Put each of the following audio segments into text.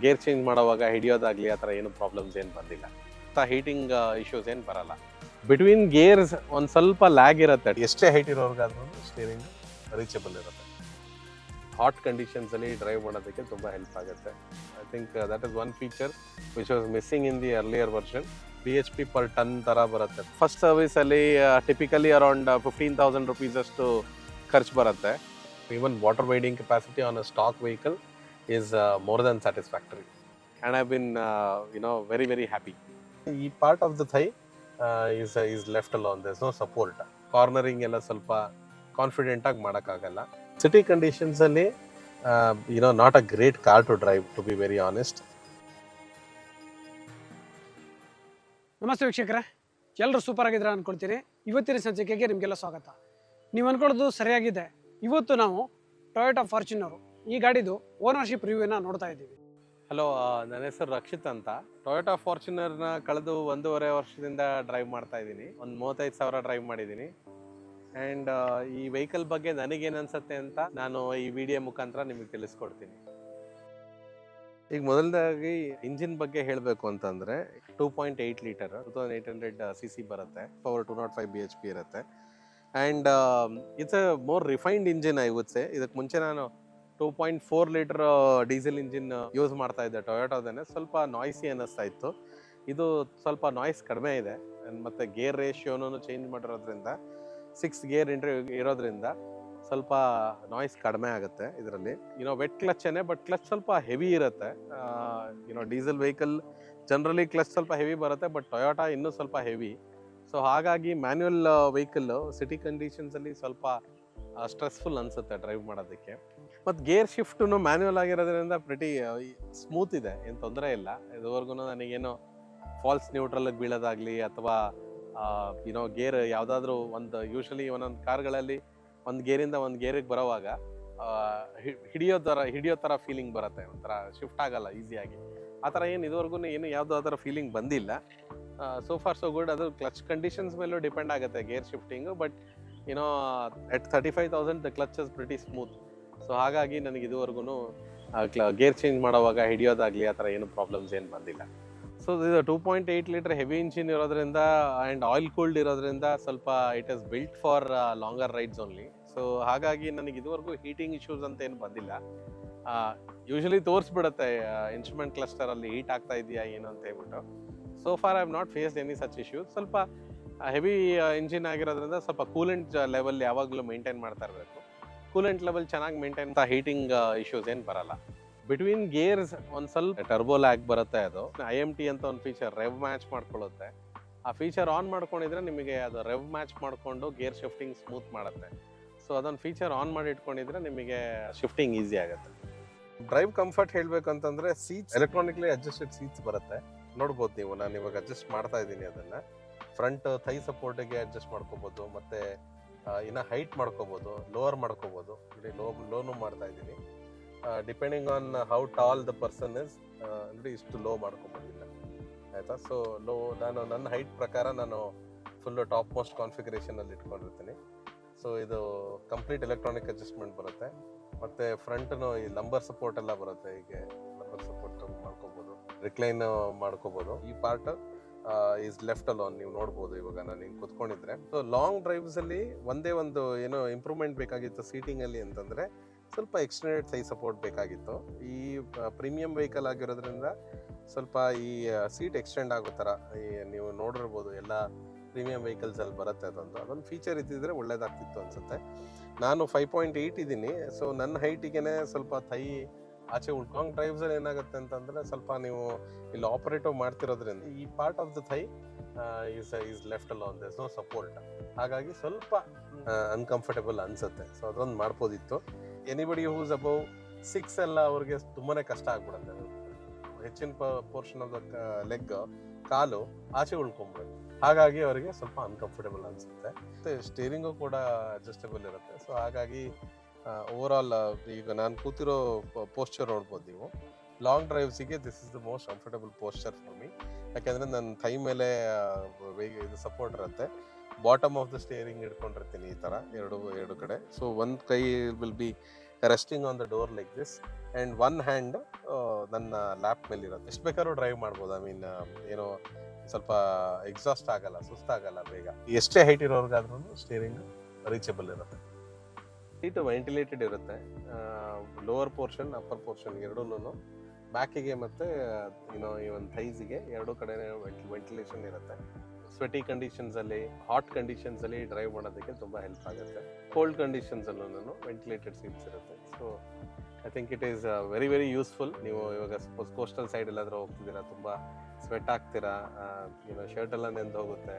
Gear change ಮಾಡುವಾಗ ಹಿಡಿಯೋದಾಗಲಿ ಆ ಥರ ಏನು ಪ್ರಾಬ್ಲಮ್ಸ್ ಏನು ಬಂದಿಲ್ಲ. ಹೀಟಿಂಗ್ ಇಶ್ಯೂಸ್ ಏನು ಬರಲ್ಲ. ಬಿಟ್ವೀನ್ ಗೇರ್ಸ್ ಒಂದು ಸ್ವಲ್ಪ ಲ್ಯಾಗ್ ಇರುತ್ತೆ. ಎಷ್ಟೇ ಹೈಟ್ ಇರೋರ್ಗಾದ್ರೂ ಸ್ಟೀರಿಂಗ್ ರೀಚಬಲ್ ಇರುತ್ತೆ. ಹಾಟ್ ಕಂಡೀಷನ್ಸಲ್ಲಿ ಡ್ರೈವ್ ಮಾಡೋದಕ್ಕೆ ತುಂಬ ಹೆಲ್ಪ್ ಆಗುತ್ತೆ. I think that is one feature which was missing in the earlier version. BHP per ton ಥರ ಬರುತ್ತೆ. ಫಸ್ಟ್ ಸರ್ವಿಸಲ್ಲಿ ಟಿಪಿಕಲಿ ಅರೌಂಡ್ 15,000 rupees ಅಷ್ಟು ಖರ್ಚು ಬರುತ್ತೆ. Even water widening capacity on a stock vehicle is more than satisfactory, and I've been very very happy. ಈ part of the thigh is left alone. There's no support. Cornering ಎಲ್ಲ ಸ್ವಲ್ಪ confident ಆಗಿ ಮಾಡೋಕ್ಕಾಗಲ್ಲ. City conditions ಅಲ್ಲಿ not a great car to drive, to be very honest. ನಮಸ್ತೆ ವೀಕ್ಷಕರೇ, ಎಲ್ಲರೂ super ಆಗಿದ್ರೆ ಅನ್ಕೊಳ್ತೀನಿ. ಇವತ್ತಿನ ಸಂಚಿಕೆಗೆ ನಿಮಗೆಲ್ಲ ಸ್ವಾಗತ. ನೀವು ಅನ್ಕೊಳ್ಳೋದು ಸರಿಯಾಗಿದೆ. ಇವತ್ತು ನಾವು ಟೊಯೋಟಾ ಫಾರ್ಚುನರ್ ಈ ಗಾಡಿದು ಓನರ್ಶಿಪ್ ರಿವ್ಯೂನ ನೋಡ್ತಾ ಇದ್ದೀವಿ. ಹಲೋ, ನನ್ನ ಹೆಸರು ರಕ್ಷಿತ್ ಅಂತ. ಟೊಯೋಟಾ ಫಾರ್ಚುನರ್ನ ಕಳೆದು 1.5 ವರ್ಷದಿಂದ ಡ್ರೈವ್ ಮಾಡ್ತಾ ಇದ್ದೀನಿ. ಒಂದು 35,000 ಡ್ರೈವ್ ಮಾಡಿದ್ದೀನಿ. ಆ್ಯಂಡ್ ಈ ವೆಹಿಕಲ್ ಬಗ್ಗೆ ನನಗೇನು ಅನ್ಸುತ್ತೆ ಅಂತ ನಾನು ಈ ವಿಡಿಯೋ ಮುಖಾಂತರ ನಿಮಗೆ ತಿಳಿಸ್ಕೊಡ್ತೀನಿ. ಈಗ ಮೊದಲದಾಗಿ ಇಂಜಿನ್ ಬಗ್ಗೆ ಹೇಳಬೇಕು ಅಂತಂದರೆ 2.8 ಲೀಟರ್ 2800 cc ಬರುತ್ತೆ. ಪವರ್ 205 BHP ಇರುತ್ತೆ. And it's a more refined engine I would say. ಇದಕ್ಕೆ ಮುಂಚೆ ನಾನು 2.4 ಲೀಟರ್ ಡೀಸೆಲ್ ಇಂಜಿನ್ ಯೂಸ್ ಮಾಡ್ತಾ ಇದ್ದೆ ಟೊಯೋಟೋದೇನೆ. ಸ್ವಲ್ಪ ನಾಯ್ಸಿ ಅನ್ನಿಸ್ತಾ ಇತ್ತು. ಇದು ಸ್ವಲ್ಪ ನಾಯ್ಸ್ ಕಡಿಮೆ ಇದೆ. ಮತ್ತು ಗೇರ್ ರೇಷಿಯೋನು ಚೇಂಜ್ ಮಾಡಿರೋದ್ರಿಂದ 6 ಗೇರ್ ಇರೋದ್ರಿಂದ ಸ್ವಲ್ಪ ನಾಯ್ಸ್ ಕಡಿಮೆ ಆಗುತ್ತೆ ಇದರಲ್ಲಿ. ವೆಟ್ ಕ್ಲಚ್ಚೇನೆ, ಬಟ್ ಕ್ಲಚ್ ಸ್ವಲ್ಪ ಹೆವಿ ಇರುತ್ತೆ. ಡೀಸೆಲ್ ವೆಹಿಕಲ್ ಜನರಲಿ ಕ್ಲಚ್ ಸ್ವಲ್ಪ ಹೆವಿ ಬರುತ್ತೆ, ಬಟ್ ಟೊಯೋಟಾ ಇನ್ನೂ ಸ್ವಲ್ಪ ಹೆವಿ. ಸೊ ಹಾಗಾಗಿ ಮ್ಯಾನ್ಯುವಲ್ ವೆಹಿಕಲ್ ಸಿಟಿ ಕಂಡೀಷನ್ಸಲ್ಲಿ ಸ್ವಲ್ಪ ಸ್ಟ್ರೆಸ್ಫುಲ್ ಅನಿಸುತ್ತೆ ಡ್ರೈವ್ ಮಾಡೋದಕ್ಕೆ. ಮತ್ತು ಗೇರ್ ಶಿಫ್ಟು ಮ್ಯಾನ್ಯುವಲ್ ಆಗಿರೋದ್ರಿಂದ ಪ್ರಿಟಿ ಸ್ಮೂತ್ ಇದೆ, ಏನು ತೊಂದರೆ ಇಲ್ಲ. ಇದುವರೆಗೂ ನನಗೇನು ಫಾಲ್ಸ್ ನ್ಯೂಟ್ರಲ್ಗೆ ಬೀಳೋದಾಗಲಿ ಅಥವಾ ಗೇರ್ ಯಾವುದಾದ್ರೂ ಒಂದು ಯೂಶ್ವಲಿ ಒಂದೊಂದು ಕಾರ್ಗಳಲ್ಲಿ ಒಂದು ಗೇರಿಂದ ಒಂದು ಗೇರಿಗೆ ಬರೋವಾಗ ಹಿಡಿಯೋ ಥರ ಫೀಲಿಂಗ್ ಬರುತ್ತೆ. ಒಂಥರ ಶಿಫ್ಟ್ ಆಗಲ್ಲ ಈಸಿಯಾಗಿ. ಆ ಥರ ಏನು ಇದುವರೆಗೂ ಯಾವುದೋ ಆ ಥರ ಫೀಲಿಂಗ್ ಬಂದಿಲ್ಲ. So for so good. ಅದು ಕ್ಲಚ್ ಕಂಡೀಷನ್ಸ್ ಮೇಲೂ ಡಿಪೆಂಡ್ ಆಗುತ್ತೆ gear shifting. But at 35,000 the clutch is pretty smooth. So ಹಾಗಾಗಿ ನನಗೆ ಇದುವರೆಗೂ ಗೇರ್ ಚೇಂಜ್ ಮಾಡುವಾಗ ಹಿಡಿಯೋದಾಗಲಿ ಆ ಥರ ಏನು ಪ್ರಾಬ್ಲಮ್ಸ್ ಏನು ಬಂದಿಲ್ಲ. ಸೊ ಇದು 2.8 ಲೀಟರ್ ಹೆವಿ ಇಂಜಿನ್ ಇರೋದ್ರಿಂದ ಆ್ಯಂಡ್ ಆಯಿಲ್ ಕೂಲ್ಡ್ ಇರೋದ್ರಿಂದ ಸ್ವಲ್ಪ it is built for longer rides only. So ಹಾಗಾಗಿ ನನಗೆ ಇದುವರೆಗೂ ಹೀಟಿಂಗ್ ಇಶ್ಯೂಸ್ ಅಂತ ಏನು ಬಂದಿಲ್ಲ. ಯೂಶಲಿ ತೋರಿಸ್ಬಿಡುತ್ತೆ ಇನ್ಸ್ಟ್ರೂಮೆಂಟ್ ಕ್ಲಸ್ಟರಲ್ಲಿ ಹೀಟ್ ಆಗ್ತಾ ಇದೆಯಾ ಏನು ಅಂತ ಹೇಳ್ಬಿಟ್ಟು. So for I have not faced any such issues. ಸ್ವಲ್ಪ ಹೆವಿ ಇಂಜಿನ್ ಆಗಿರೋದ್ರಿಂದ ಸ್ವಲ್ಪ ಕೂಲೆಂಟ್ ಲೆವೆಲ್ ಯಾವಾಗಲೂ ಮೇಂಟೈನ್ ಮಾಡ್ತಾ ಇರಬೇಕು. ಕೂಲೆಂಟ್ ಲೆವೆಲ್ ಚೆನ್ನಾಗಿ ಮೇಂಟೈನ್, ಹೀಟಿಂಗ್ ಇಶ್ಯೂಸ್ ಏನು ಬರಲ್ಲ. ಬಿಟ್ವೀನ್ ಗೇರ್ಸ್ ಒಂದು ಸ್ವಲ್ಪ ಟರ್ಬೋ ಲ್ಯಾಗ್ ಬರುತ್ತೆ. ಅದು IMT ಅಂತ ಒಂದು ಫೀಚರ್ ರೆವ್ ಮ್ಯಾಚ್ ಮಾಡ್ಕೊಳ್ಳುತ್ತೆ. ಆ ಫೀಚರ್ ಆನ್ ಮಾಡ್ಕೊಂಡಿದ್ರೆ ನಿಮಗೆ ಅದು ರೆವ್ ಮ್ಯಾಚ್ ಮಾಡಿಕೊಂಡು ಗೇರ್ ಶಿಫ್ಟಿಂಗ್ ಸ್ಮೂತ್ ಮಾಡುತ್ತೆ. ಸೊ ಅದೊಂದು ಫೀಚರ್ ಆನ್ ಮಾಡಿ ಇಟ್ಕೊಂಡಿದ್ರೆ ನಿಮಗೆ ಶಿಫ್ಟಿಂಗ್ ಈಸಿ ಆಗುತ್ತೆ. ಡ್ರೈವ್ ಕಂಫರ್ಟ್ ಹೇಳಬೇಕಂತಂದ್ರೆ ಸೀಟ್ಸ್ ಎಲೆಕ್ಟ್ರಾನಿಕ್ಲಿ ಅಡ್ಜಸ್ಟೆಡ್ ಸೀಟ್ಸ್ ಬರುತ್ತೆ. ನೋಡ್ಬೋದು ನೀವು, ನಾನು ಇವಾಗ ಅಡ್ಜಸ್ಟ್ ಮಾಡ್ತಾ ಇದ್ದೀನಿ ಅದನ್ನು. ಫ್ರಂಟ್ ಥೈ ಸಪೋರ್ಟಿಗೆ ಅಡ್ಜಸ್ಟ್ ಮಾಡ್ಕೋಬೋದು, ಮತ್ತು ಇನ್ನು ಹೈಟ್ ಮಾಡ್ಕೋಬೋದು, ಲೋವರ್ ಮಾಡ್ಕೋಬೋದು. ನೋಡಿ ಲೋನು ಮಾಡ್ತಾ ಇದ್ದೀನಿ. Depending on how tall the person is, ಅಂದರೆ ಇಷ್ಟು ಲೋ ಮಾಡ್ಕೊಬೋದಿಲ್ಲ, ಆಯಿತಾ. ಸೊ ನಾನು ನನ್ನ ಹೈಟ್ ಪ್ರಕಾರ ನಾನು ಫುಲ್ಲು ಟಾಪ್ ಮೋಸ್ಟ್ ಕಾನ್ಫಿಗರೇಷನಲ್ಲಿ ಇಟ್ಕೊಂಡಿರ್ತೀನಿ. ಸೊ ಇದು ಕಂಪ್ಲೀಟ್ ಎಲೆಕ್ಟ್ರಾನಿಕ್ ಅಡ್ಜಸ್ಟ್ಮೆಂಟ್ ಬರುತ್ತೆ. ಮತ್ತು ಫ್ರಂಟ್ನು ಈ ಲಂಬರ್ ಸಪೋರ್ಟ್ ಎಲ್ಲ ಬರುತ್ತೆ. ಹೀಗೆ ಲಂಬರ್ ಸಪೋರ್ಟ್ ಮಾಡ್ಕೋಬೋದು, ರಿಕ್ಲೈನ್ ಮಾಡ್ಕೋಬೋದು. ಈ ಪಾರ್ಟ್ ಈಸ್ ಲೆಫ್ಟ್ ಅಲೋನ್. ನೀವು ನೋಡ್ಬೋದು ಇವಾಗ ನಾನು ಹಿಂಗೆ ಕುತ್ಕೊಂಡಿದ್ರೆ. ಸೊ ಲಾಂಗ್ ಡ್ರೈವ್ಸಲ್ಲಿ ಒಂದೇ ಒಂದು ಏನೋ ಇಂಪ್ರೂವ್ಮೆಂಟ್ ಬೇಕಾಗಿತ್ತು ಸೀಟಿಂಗಲ್ಲಿ ಅಂತಂದರೆ ಸ್ವಲ್ಪ ಎಕ್ಸ್ಟೆಂಡೆಡ್ ಸೈಜ್ ಸಪೋರ್ಟ್ ಬೇಕಾಗಿತ್ತು. ಈ ಪ್ರೀಮಿಯಂ ವೆಹಿಕಲ್ ಆಗಿರೋದ್ರಿಂದ ಸ್ವಲ್ಪ ಈ ಸೀಟ್ ಎಕ್ಸ್ಟೆಂಡ್ ಆಗೋ ಥರ ನೀವು ನೋಡಿರ್ಬೋದು, ಎಲ್ಲ ಪ್ರೀಮಿಯಂ ವೆಹಿಕಲ್ಸಲ್ಲಿ ಬರುತ್ತೆ. ಅದೊಂದು ಫೀಚರ್ ಇದ್ದಿದ್ರೆ ಒಳ್ಳೇದಾಗ್ತಿತ್ತು ಅನಿಸುತ್ತೆ. ನಾನು 5.8 ಇದ್ದೀನಿ. ಸೊ ನನ್ನ ಹೈಟಿಗೆ ಸ್ವಲ್ಪ ಥೈ ಆಚೆ ಲಾಂಗ್ ಡ್ರೈವ್ಸಲ್ಲಿ ಏನಾಗುತ್ತೆ ಅಂತಂದರೆ ಸ್ವಲ್ಪ ನೀವು ಇಲ್ಲಿ ಆಪರೇಟಿವ್ ಮಾಡ್ತಿರೋದ್ರಿಂದ ಈ part of the thigh is left alone. There's no support. ಹಾಗಾಗಿ ಸ್ವಲ್ಪ ಅನ್ಕಂಫರ್ಟೇಬಲ್ ಅನಿಸುತ್ತೆ. ಸೊ ಅದೊಂದು ಮಾಡ್ಬೋದಿತ್ತು. ಎನಿಬಡಿ ಹೂಸ್ ಅಬೌವ್ 6 ಎಲ್ಲ ಅವ್ರಿಗೆ ತುಂಬಾ ಕಷ್ಟ ಆಗ್ಬಿಡುತ್ತೆ. ಹೆಚ್ಚಿನ ಪೋರ್ಷನ್ ಆಫ್ ದ ಲೆಗ್, ಕಾಲು ಆಚೆ ಉಳ್ಕೊಂಬಿಡುತ್ತೆ. ಹಾಗಾಗಿ ಅವರಿಗೆ ಸ್ವಲ್ಪ ಅನ್ಕಂಫರ್ಟೇಬಲ್ ಅನಿಸುತ್ತೆ. ಮತ್ತು ಸ್ಟೇರಿಂಗು ಕೂಡ ಅಡ್ಜಸ್ಟೇಬಲ್ ಇರುತ್ತೆ. ಸೊ ಹಾಗಾಗಿ ಓವರ್ ಆಲ್ ಈಗ ನಾನು ಕೂತಿರೋ ಪೋಸ್ಚರ್ ನೋಡ್ಬೋದು ನೀವು. ಲಾಂಗ್ ಡ್ರೈವ್ಸಿಗೆ this is the most comfortable posture for me. ಯಾಕೆಂದರೆ ನನ್ನ ಥೈ ಮೇಲೆ ಇದು ಸಪೋರ್ಟ್ ಇರುತ್ತೆ. ಬಾಟಮ್ ಆಫ್ ದ ಸ್ಟೇರಿಂಗ್ ಹಿಡ್ಕೊಂಡಿರ್ತೀನಿ ಈ ಥರ ಎರಡು ಕಡೆ. ಸೊ ಒಂದು ಕೈ will be resting on the door like this and one hand ನನ್ನ ಲ್ಯಾಪ್ ಮೇಲೆ ಇರುತ್ತೆ. ಎಷ್ಟು ಬೇಕಾದ್ರೂ ಡ್ರೈವ್ ಮಾಡ್ಬೋದು. ಐ ಮೀನ್ ಏನೋ ಸ್ವಲ್ಪ ಎಕ್ಸಾಸ್ಟ್ ಆಗಲ್ಲ, ಸುಸ್ತಾಗಲ್ಲ ಬೇಗ. ಎಷ್ಟೇ ಹೈಟ್ ಇರೋರ್ಗಾದ್ರೂ ಸ್ಟೀರಿಂಗ್ ರೀಚಬಲ್ ಇರುತ್ತೆ. ಸೀಟ್ ವೆಂಟಿಲೇಟೆಡ್ ಇರುತ್ತೆ, ಲೋವರ್ ಪೋರ್ಷನ್ ಅಪ್ಪರ್ ಪೋರ್ಷನ್ ಎರಡೂ. ಬ್ಯಾಕಿಗೆ ಮತ್ತು ಇವನ್ ಥೈಸಿಗೆ ಎರಡೂ ಕಡೆ ವೆಂಟಿಲೇಷನ್ ಇರುತ್ತೆ. ಸ್ವೆಟಿ ಕಂಡೀಷನ್ಸಲ್ಲಿ, ಹಾಟ್ ಕಂಡೀಷನ್ಸಲ್ಲಿ ಡ್ರೈವ್ ಮಾಡೋದಕ್ಕೆ ತುಂಬ ಹೆಲ್ಪ್ ಆಗುತ್ತೆ. ಕೋಲ್ಡ್ ಕಂಡೀಷನ್ಸಲ್ಲೂ ವೆಂಟಿಲೇಟೆಡ್ ಸೀಟ್ಸ್ ಇರುತ್ತೆ. So I think it is very very useful. ನೀವು ಇವಾಗ ಸಪೋಸ್ ಕೋಸ್ಟಲ್ ಸೈಡ್ ಎಲ್ಲಾದರೂ ಹೋಗ್ತಿದ್ದೀರಾ, ತುಂಬ ಸ್ವೆಟ್ ಆಗ್ತೀರಾ, ಶರ್ಟೆಲ್ಲ ನೆಂದು ಹೋಗುತ್ತೆ,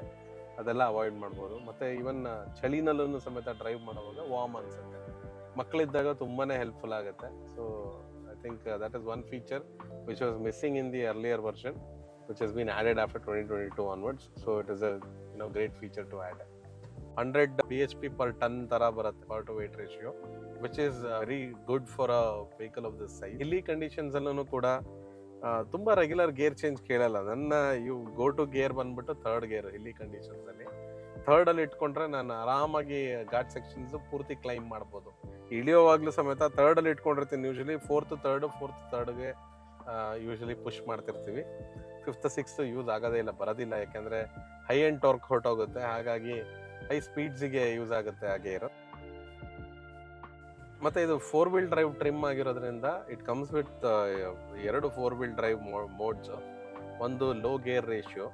ಅದೆಲ್ಲ ಅವಾಯ್ಡ್ ಮಾಡ್ಬೋದು. ಮತ್ತು ಈವನ್ ಚಳಿನಲ್ಲೂ ಸಮೇತ ಡ್ರೈವ್ ಮಾಡುವಾಗ ವಾರ್ಮ್ ಅನಿಸುತ್ತೆ. ಮಕ್ಕಳಿದ್ದಾಗ ತುಂಬಾ ಹೆಲ್ಪ್ಫುಲ್ ಆಗುತ್ತೆ. So I think that is one feature which was missing in the earlier version, which has been added after 2022 onwards. So it is a great feature to add. 100 bhp per ton tara baratte power to weight ratio, which is very good for a vehicle of this size. Hilly conditions allೂ ಕೂಡ ತುಂಬ regular gear change ಕೇಳಲ್ಲ. ನನ್ನ go to gear ಬಂದ್ಬಿಟ್ಟು third gear. ಹಿಲ್ಲಿ conditions ಅಲ್ಲಿ ಥರ್ಡಲ್ಲಿ ಇಟ್ಕೊಂಡ್ರೆ ನಾನು ಆರಾಮಾಗಿ ghat sections ಪೂರ್ತಿ ಕ್ಲೈಮ್ ಮಾಡ್ಬೋದು. ಇಳಿಯೋವಾಗ್ಲೂ ಸಮೇತ ಥರ್ಡಲ್ಲಿ ಇಟ್ಕೊಂಡಿರ್ತೀನಿ. ಯೂಶಲಿ ಫೋರ್ತ್ ಥರ್ಡ್ಗೆ ಯೂಶಲಿ ಪುಷ್ ಮಾಡ್ತಿರ್ತೀವಿ. ಫಿಫ್ತ್ ಸಿಕ್ಸ್ತ್ ಯೂಸ್ ಆಗೋದೇ ಇಲ್ಲ, ಬರೋದಿಲ್ಲ. ಯಾಕೆಂದರೆ ಹೈ ಆ್ಯಂಡ್ ಟಾರ್ಕ್ ಹೊರಟೋಗುತ್ತೆ. ಹಾಗಾಗಿ ಹೈ ಸ್ಪೀಡ್ಸಿಗೆ ಯೂಸ್ ಆಗುತ್ತೆ ಆ ಗೇರು. ಮತ್ತು ಇದು 4-wheel ಡ್ರೈವ್ ಟ್ರಿಮ್ ಆಗಿರೋದ್ರಿಂದ it comes with 2 4-wheel drive modes. ಒಂದು ಲೋ ಗೇರ್ ರೇಷಿಯೋ,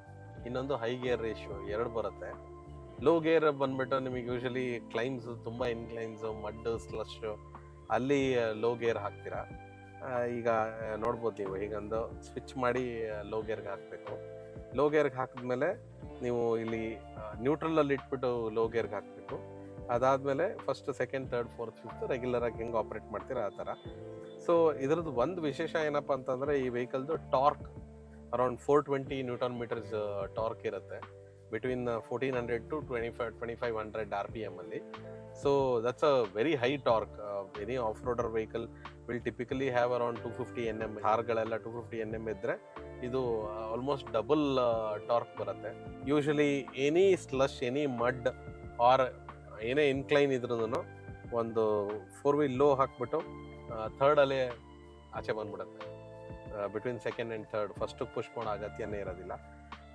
ಇನ್ನೊಂದು ಹೈ ಗೇರ್ ರೇಷಿಯೋ, 2 ಬರುತ್ತೆ. ಲೋ ಗೇರ್ ಬಂದ್ಬಿಟ್ಟು ನಿಮಗೆ ಯೂಶಲಿ ಕ್ಲೈಮ್ಸ್, ತುಂಬ ಇನ್ಕ್ಲೈನ್ಸು, ಮಡ್, ಸ್ಲಶು, ಅಲ್ಲಿ ಲೋ ಗೇರ್ ಹಾಕ್ತೀರಾ. ಈಗ ನೋಡ್ಬೋದು ನೀವು, ಹೀಗೊಂದು ಸ್ವಿಚ್ ಮಾಡಿ ಲೋ ಗೇರ್ಗೆ ಹಾಕಬೇಕು. ಲೋ ಗೇರ್ಗೆ ಹಾಕಿದ್ಮೇಲೆ ನೀವು ಇಲ್ಲಿ ನ್ಯೂಟ್ರಲಲ್ಲಿ ಇಟ್ಬಿಟ್ಟು ಲೋ ಗೇರ್ಗೆ ಹಾಕಬೇಕು. ಅದಾದಮೇಲೆ first, second, third, fourth, fifth ರೆಗ್ಯುಲರಾಗಿ ಹೆಂಗೆ ಆಪ್ರೇಟ್ ಮಾಡ್ತೀರಾ ಆ ಥರ. ಸೊ ಇದ್ರದ್ದು ಒಂದು ವಿಶೇಷ ಏನಪ್ಪ ಅಂತಂದರೆ, ಈ ವೆಹಿಕಲ್ದು torque around 420 newton metres torque ಇರುತ್ತೆ, between 1400 to 2500 RPM ಅಲ್ಲಿ. So that's a very high torque. Any off-roader vehicle will typically have around 250 Nm. ಕಾರ್ಗಳೆಲ್ಲ 250 Nm ಇದ್ರೆ ಇದು ಆಲ್ಮೋಸ್ಟ್ ಡಬಲ್ ಟಾರ್ಕ್ ಬರುತ್ತೆ. Usually any slush, any mud or ಏನೇ incline ಇದ್ರೂ ಒಂದು 4-wheel low ಹಾಕ್ಬಿಟ್ಟು ಥರ್ಡಲ್ಲೇ ಆಚೆ ಬಂದ್ಬಿಡುತ್ತೆ. ಬಿಟ್ವೀನ್ ಸೆಕೆಂಡ್ ಆ್ಯಂಡ್ ಥರ್ಡ್ ಫಸ್ಟಿಗೆ ಪುಷ್ ಮಾಡೋ ಅಗತ್ಯನೇ ಇರೋದಿಲ್ಲ.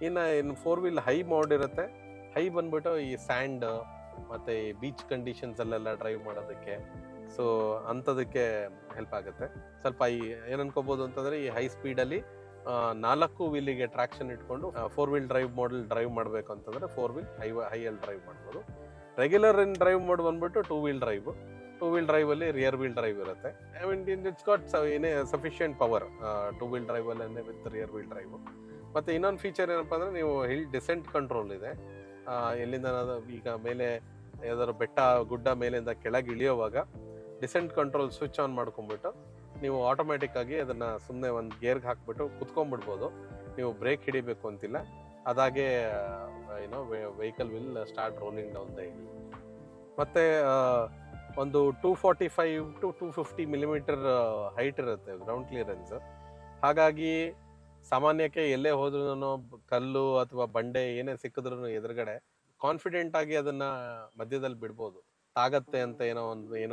ಇನ್ನು 4-wheel ಹೈ ಮೋಡ್ ಇರುತ್ತೆ. ಹೈ ಬಂದ್ಬಿಟ್ಟು ಈ ಸ್ಯಾಂಡ್ ಮತ್ತು ಈ ಬೀಚ್ ಕಂಡೀಷನ್ಸಲ್ಲೆಲ್ಲ ಡ್ರೈವ್ ಮಾಡೋದಕ್ಕೆ, ಸೊ ಅಂಥದಕ್ಕೆ ಹೆಲ್ಪ್ ಆಗುತ್ತೆ. ಸ್ವಲ್ಪ ಏನನ್ಕೋಬೋದು ಅಂತಂದರೆ, ಈ ಹೈ ಸ್ಪೀಡಲ್ಲಿ 4 ವೀಲಿಗೆ ಟ್ರಾಕ್ಷನ್ ಇಟ್ಕೊಂಡು 4-wheel ಡ್ರೈವ್ ಮೋಡಲ್ ಡ್ರೈವ್ ಮಾಡಬೇಕು ಅಂತಂದರೆ 4-wheel ಹೈಯಲ್ಲಿ ಡ್ರೈವ್ ಮಾಡ್ಬೋದು. ರೆಗ್ಯುಲರ್ ಇನ್ ಡ್ರೈವ್ ಮೋಡ್ ಬಂದ್ಬಿಟ್ಟು 2-wheel ಡ್ರೈವ್. 2-wheel ಡ್ರೈವಲ್ಲಿ ರಿಯರ್ ವೀಲ್ ಡ್ರೈವ್ ಇರುತ್ತೆ. I mean it's got sufficient power 2-wheel ಡ್ರೈವಲ್ಲೇ ವಿತ್ ರಿಯರ್ ವೀಲ್ ಡ್ರೈವ್. ಮತ್ತು ಇನ್ನೊಂದು ಫೀಚರ್ ಏನಪ್ಪ ಅಂದರೆ, ನೀವು ಹಿಲ್ ಡಿಸೆಂಟ್ ಕಂಟ್ರೋಲ್ ಇದೆ. ಎಲ್ಲಿಂದ ಈಗ ಮೇಲೆ ಯಾವ್ದಾದ್ರು ಬೆಟ್ಟ ಗುಡ್ಡ ಮೇಲಿಂದ ಕೆಳಗೆ ಇಳಿಯೋವಾಗ ಡಿಸೆಂಟ್ ಕಂಟ್ರೋಲ್ ಸ್ವಿಚ್ ಆನ್ ಮಾಡ್ಕೊಂಡ್ಬಿಟ್ಟು ನೀವು ಆಟೋಮೆಟಿಕ್ಕಾಗಿ ಅದನ್ನು ಸುಮ್ಮನೆ ಒಂದು ಗೇರ್ಗೆ ಹಾಕ್ಬಿಟ್ಟು ಕುತ್ಕೊಂಡ್ಬಿಡ್ಬೋದು. ನೀವು ಬ್ರೇಕ್ ಹಿಡಿಬೇಕು ಅಂತಿಲ್ಲ. ಅದಾಗೆ vehicle will start rolling down the hill. ಮತ್ತು ಒಂದು 245 to 250 ಮಿಲಿಮೀಟರ್ ಹೈಟ್ ಇರುತ್ತೆ ಗ್ರೌಂಡ್ ಕ್ಲಿಯರೆನ್ಸ್. ಹಾಗಾಗಿ ಸಾಮಾನ್ಯಕ್ಕೆ ಎಲ್ಲೇ ಹೋದ್ರೂ ಕಲ್ಲು ಅಥವಾ ಬಂಡೆ ಏನೇ ಸಿಕ್ಕಿದ್ರು ಎದುರುಗಡೆ ಕಾನ್ಫಿಡೆಂಟ್ ಆಗಿ ಅದನ್ನ ಮಧ್ಯದಲ್ಲಿ ಬಿಡ್ಬೋದು. ತಾಗತ್ತೆ ಅಂತ ಏನೋ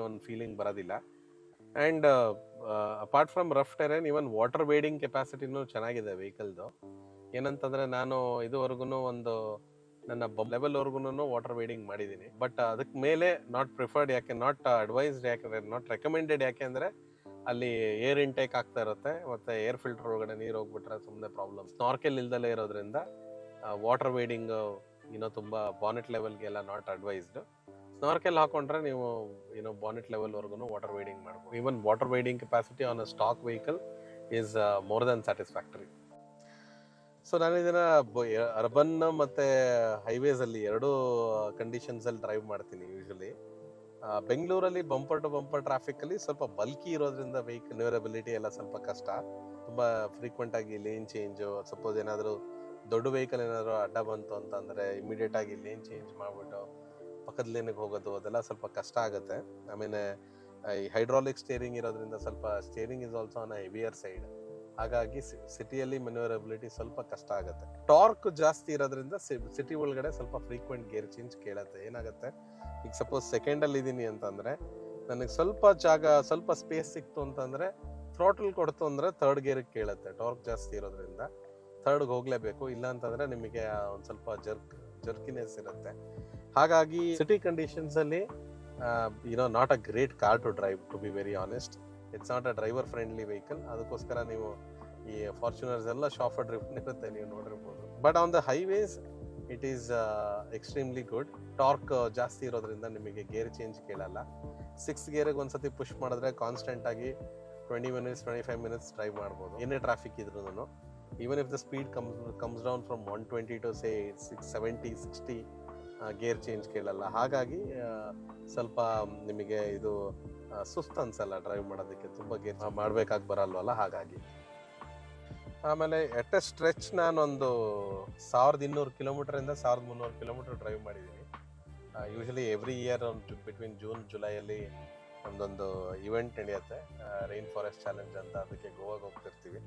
ಒಂದು ಫೀಲಿಂಗ್ ಬರೋದಿಲ್ಲ. And apart from rough terrain, even water wading ಕೆಪಾಸಿಟಿನೂ ಚೆನ್ನಾಗಿದೆ ವೆಹಿಕಲ್ದು. ಏನಂತಂದರೆ, ನಾನು ಇದುವರೆಗೂ ನನ್ನ ಲೆವೆಲ್ವರೆಗೂ ವಾಟರ್ ವೇಡಿಂಗ್ ಮಾಡಿದ್ದೀನಿ. ಬಟ್ ಅದಕ್ಕೆ ಮೇಲೆ not preferred, not advised, not recommended. ಯಾಕೆ ಅಂದರೆ ಅಲ್ಲಿ ಏರ್ ಇಂಟೇಕ್ ಆಗ್ತಾ ಇರುತ್ತೆ, ಮತ್ತು ಏರ್ ಫಿಲ್ಟರ್ ಒಳಗಡೆ ನೀರು ಹೋಗ್ಬಿಟ್ರೆ ಸುಮ್ಮನೆ ಪ್ರಾಬ್ಲಮ್. ಸ್ನಾರ್ಕೆಲ್ ಇಲ್ದಲೇ ಇರೋದ್ರಿಂದ ವಾಟರ್ ವೇಡಿಂಗ್ ತುಂಬ ಬಾನೆಟ್ ಲೆವೆಲ್ಗೆಲ್ಲ ನಾಟ್ ಅಡ್ವೈಸ್ಡ್. ಸ್ನಾರ್ಕೆಲ್ ಹಾಕೊಂಡ್ರೆ ನೀವು ಬಾನೆಟ್ ಲೆವೆಲ್ವರೆಗೂ ವಾಟರ್ ವೇಡಿಂಗ್ ಮಾಡ್ಬೋದು. Even water wading capacity on a stock vehicle is more than satisfactory. So ನಾನು ಇದನ್ನು ಅರ್ಬನ್ ಮತ್ತು ಹೈವೇಸಲ್ಲಿ ಎರಡೂ ಕಂಡೀಷನ್ಸಲ್ಲಿ ಡ್ರೈವ್ ಮಾಡ್ತೀನಿ ಯೂಶಲಿ. ಬೆಂಗಳೂರಲ್ಲಿ ಬಂಪರ್ ಟು ಬಂಪರ್ ಟ್ರಾಫಿಕಲ್ಲಿ ಸ್ವಲ್ಪ ಬಲ್ಕಿ ಇರೋದ್ರಿಂದ ವೆಹಿಕಲ್ ಡ್ಯೂರಬಿಲಿಟಿ ಎಲ್ಲ ಸ್ವಲ್ಪ ಕಷ್ಟ. ತುಂಬ ಫ್ರೀಕ್ವೆಂಟಾಗಿ ಲೇನ್ ಚೇಂಜು, ಸಪೋಸ್ ಏನಾದರೂ ದೊಡ್ಡ ವೆಹಿಕಲ್ ಏನಾದರೂ ಅಡ್ಡ ಬಂತು ಅಂತಂದರೆ ಇಮಿಡಿಯೇಟಾಗಿ ಲೇನ್ ಚೇಂಜ್ ಮಾಡಿಬಿಟ್ಟು ಪಕ್ಕದ ಲೇನಿಗೆ ಹೋಗೋದು, ಅದೆಲ್ಲ ಸ್ವಲ್ಪ ಕಷ್ಟ ಆಗುತ್ತೆ. ಆಮೇಲೆ ಈ ಹೈಡ್ರಾಲಿಕ್ ಸ್ಟೇರಿಂಗ್ ಇರೋದ್ರಿಂದ ಸ್ವಲ್ಪ steering is also on a heavier side. ಹಾಗಾಗಿ ಸಿಟಿಯಲ್ಲಿ ಮ್ಯಾನ್ಯೂವರಬಿಲಿಟಿ ಸ್ವಲ್ಪ ಕಷ್ಟ ಆಗುತ್ತೆ. ಟಾರ್ಕ್ ಜಾಸ್ತಿ ಇರೋದ್ರಿಂದ ಸಿಟಿ ಒಳಗಡೆ ಸ್ವಲ್ಪ ಫ್ರೀಕ್ವೆಂಟ್ ಗೇರ್ ಚೇಂಜ್ ಕೇಳುತ್ತೆ. ಏನಾಗುತ್ತೆ, ಈಗ ಸಪೋಸ್ ಸೆಕೆಂಡಲ್ಲಿ ಇದ್ದೀನಿ ಅಂತಂದರೆ ನನಗೆ ಸ್ವಲ್ಪ ಸ್ಪೇಸ್ ಸಿಕ್ತು ಅಂತಂದರೆ ಥ್ರೋಟಲ್ ಕೊಡ್ತು ಅಂದರೆ ಥರ್ಡ್ ಗೇರಿಗೆ ಕೇಳುತ್ತೆ, ಟಾರ್ಕ್ ಜಾಸ್ತಿ ಇರೋದ್ರಿಂದ ಥರ್ಡ್ಗೆ ಹೋಗಲೇಬೇಕು. ಇಲ್ಲ ಅಂತಂದರೆ ನಿಮಗೆ ಒಂದು ಸ್ವಲ್ಪ ಜರ್ಕಿನೆಸ್ ಇರುತ್ತೆ. ಹಾಗಾಗಿ ಸಿಟಿ ಕಂಡೀಷನ್ಸಲ್ಲಿ not a great car to drive, to be very honest. It's not a driver friendly vehicle. ಅದಕ್ಕೋಸ್ಕರ ನೀವು ಈ ಫಾರ್ಚುನರ್ಸ್ ಎಲ್ಲ ಶಾಫರ್ ಡ್ರಿಫ್ಟ್ ಇರುತ್ತೆ, ನೀವು ನೋಡಿರ್ಬೋದು. But on the highways it is extremely good. Torque ಜಾಸ್ತಿ ಇರೋದ್ರಿಂದ ನಿಮಗೆ ಗೇರ್ ಚೇಂಜ್ ಕೇಳಲ್ಲ. 6th ಗೇರಿಗೆ ಒಂದ್ಸತಿ ಪುಷ್ ಮಾಡಿದ್ರೆ ಕಾನ್ಸ್ಟೆಂಟ್ ಆಗಿ 20 minutes 25 minutes ಡ್ರೈವ್ ಮಾಡ್ಬೋದು, ಏನೇ ಟ್ರಾಫಿಕ್ ಇದ್ರೂ. Even if the speed comes down from 120 to say 70 60, gear change ಕೇಳಲ್ಲ. ಹಾಗಾಗಿ ಸ್ವಲ್ಪ ನಿಮಗೆ ಇದು ಸುಸ್ತು ಅನ್ಸಲ್ಲ ಡ್ರೈವ್ ಮಾಡೋದಕ್ಕೆ, ತುಂಬ ಗೇರ್ ಮಾಡಬೇಕಾಗಿ ಬರಲ್ವಲ್ಲ ಹಾಗಾಗಿ. ಆಮೇಲೆ ಎಟ್ ಎ ಸ್ಟ್ರೆಚ್ ನಾನೊಂದು 1200 ಕಿಲೋಮೀಟರಿಂದ 1300 ಕಿಲೋಮೀಟರ್ ಡ್ರೈವ್ ಮಾಡಿದ್ದೀನಿ. Usually every year between June ಜುಲೈಯಲ್ಲಿ ನಮ್ಮದೊಂದು ಇವೆಂಟ್ ನಡೆಯುತ್ತೆ, ರೈನ್ ಫಾರೆಸ್ಟ್ ಚಾಲೆಂಜ್ ಅಂತ. ಅದಕ್ಕೆ ಗೋವಾಗೆ ಹೋಗ್ತಿರ್ತೀವಿ.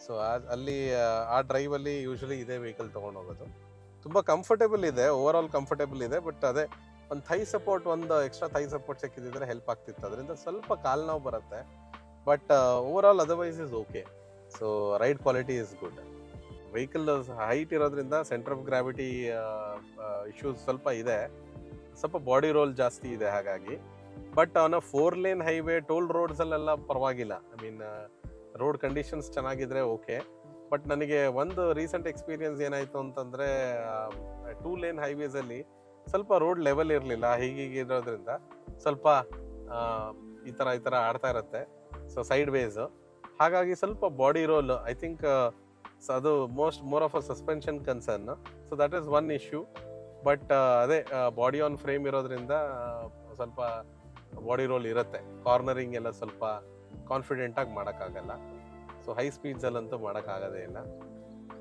ಸೊ ಅಲ್ಲಿ ಆ ಡ್ರೈವಲ್ಲಿ ಯೂಶಲಿ ಇದೇ ವೆಹಿಕಲ್ ತೊಗೊಂಡು ಹೋಗೋದು. ತುಂಬ ಕಂಫರ್ಟೇಬಲ್ ಇದೆ, ಓವರ್ ಆಲ್ ಕಂಫರ್ಟೇಬಲ್ ಇದೆ. ಬಟ್ ಅದೇ ಒಂದು ಒಂದು ಎಕ್ಸ್ಟ್ರಾ ಥೈ ಸಪೋರ್ಟ್ ಸಿಕ್ಕಿದ್ರೆ ಹೆಲ್ಪ್ ಆಗ್ತಿತ್ತು. ಅದರಿಂದ ಸ್ವಲ್ಪ ಕಾಲು ನೋವು ಬರುತ್ತೆ. But overall otherwise is okay. So ride quality is good. Vehicle height ಇರೋದ್ರಿಂದ ಸೆಂಟರ್ ಆಫ್ ಗ್ರಾವಿಟಿ ಇಶ್ಯೂಸ್ ಸ್ವಲ್ಪ ಇದೆ, ಸ್ವಲ್ಪ ಬಾಡಿ ರೋಲ್ ಜಾಸ್ತಿ ಇದೆ ಹಾಗಾಗಿ. But on 4 lane highway toll ರೋಡ್ಸಲ್ಲೆಲ್ಲ ಪರವಾಗಿಲ್ಲ. ಐ ಮೀನ್ ರೋಡ್ ಕಂಡೀಷನ್ಸ್ ಚೆನ್ನಾಗಿದ್ರೆ ಓಕೆ. ಬಟ್ ನನಗೆ ಒಂದು ರೀಸೆಂಟ್ ಎಕ್ಸ್ಪೀರಿಯನ್ಸ್ ಏನಾಯಿತು ಅಂತಂದರೆ 2 lane ಹೈವೇಸಲ್ಲಿ ಸ್ವಲ್ಪ ರೋಡ್ ಲೆವೆಲ್ ಇರಲಿಲ್ಲ. ಹೀಗೆ ಇರೋದ್ರಿಂದ ಸ್ವಲ್ಪ ಈ ಥರ ಆಡ್ತಾ ಇರುತ್ತೆ. ಸೊ ಸೈಡ್ ವೇಸು, ಹಾಗಾಗಿ ಸ್ವಲ್ಪ ಬಾಡಿ ರೋಲ್ ಐ ಥಿಂಕ್ ಅದು more of a suspension concern. So that is one issue. But ಅದೇ ಬಾಡಿ ಆನ್ ಫ್ರೇಮ್ ಇರೋದ್ರಿಂದ ಸ್ವಲ್ಪ ಬಾಡಿ ರೋಲ್ ಇರುತ್ತೆ. ಕಾರ್ನರಿಂಗ್ ಎಲ್ಲ ಸ್ವಲ್ಪ ಕಾನ್ಫಿಡೆಂಟಾಗಿ ಮಾಡೋಕ್ಕಾಗಲ್ಲ. ಸೊ ಹೈ ಸ್ಪೀಡ್ಸಲ್ಲಂತೂ ಮಾಡೋಕ್ಕಾಗೋದೇ ಇಲ್ಲ.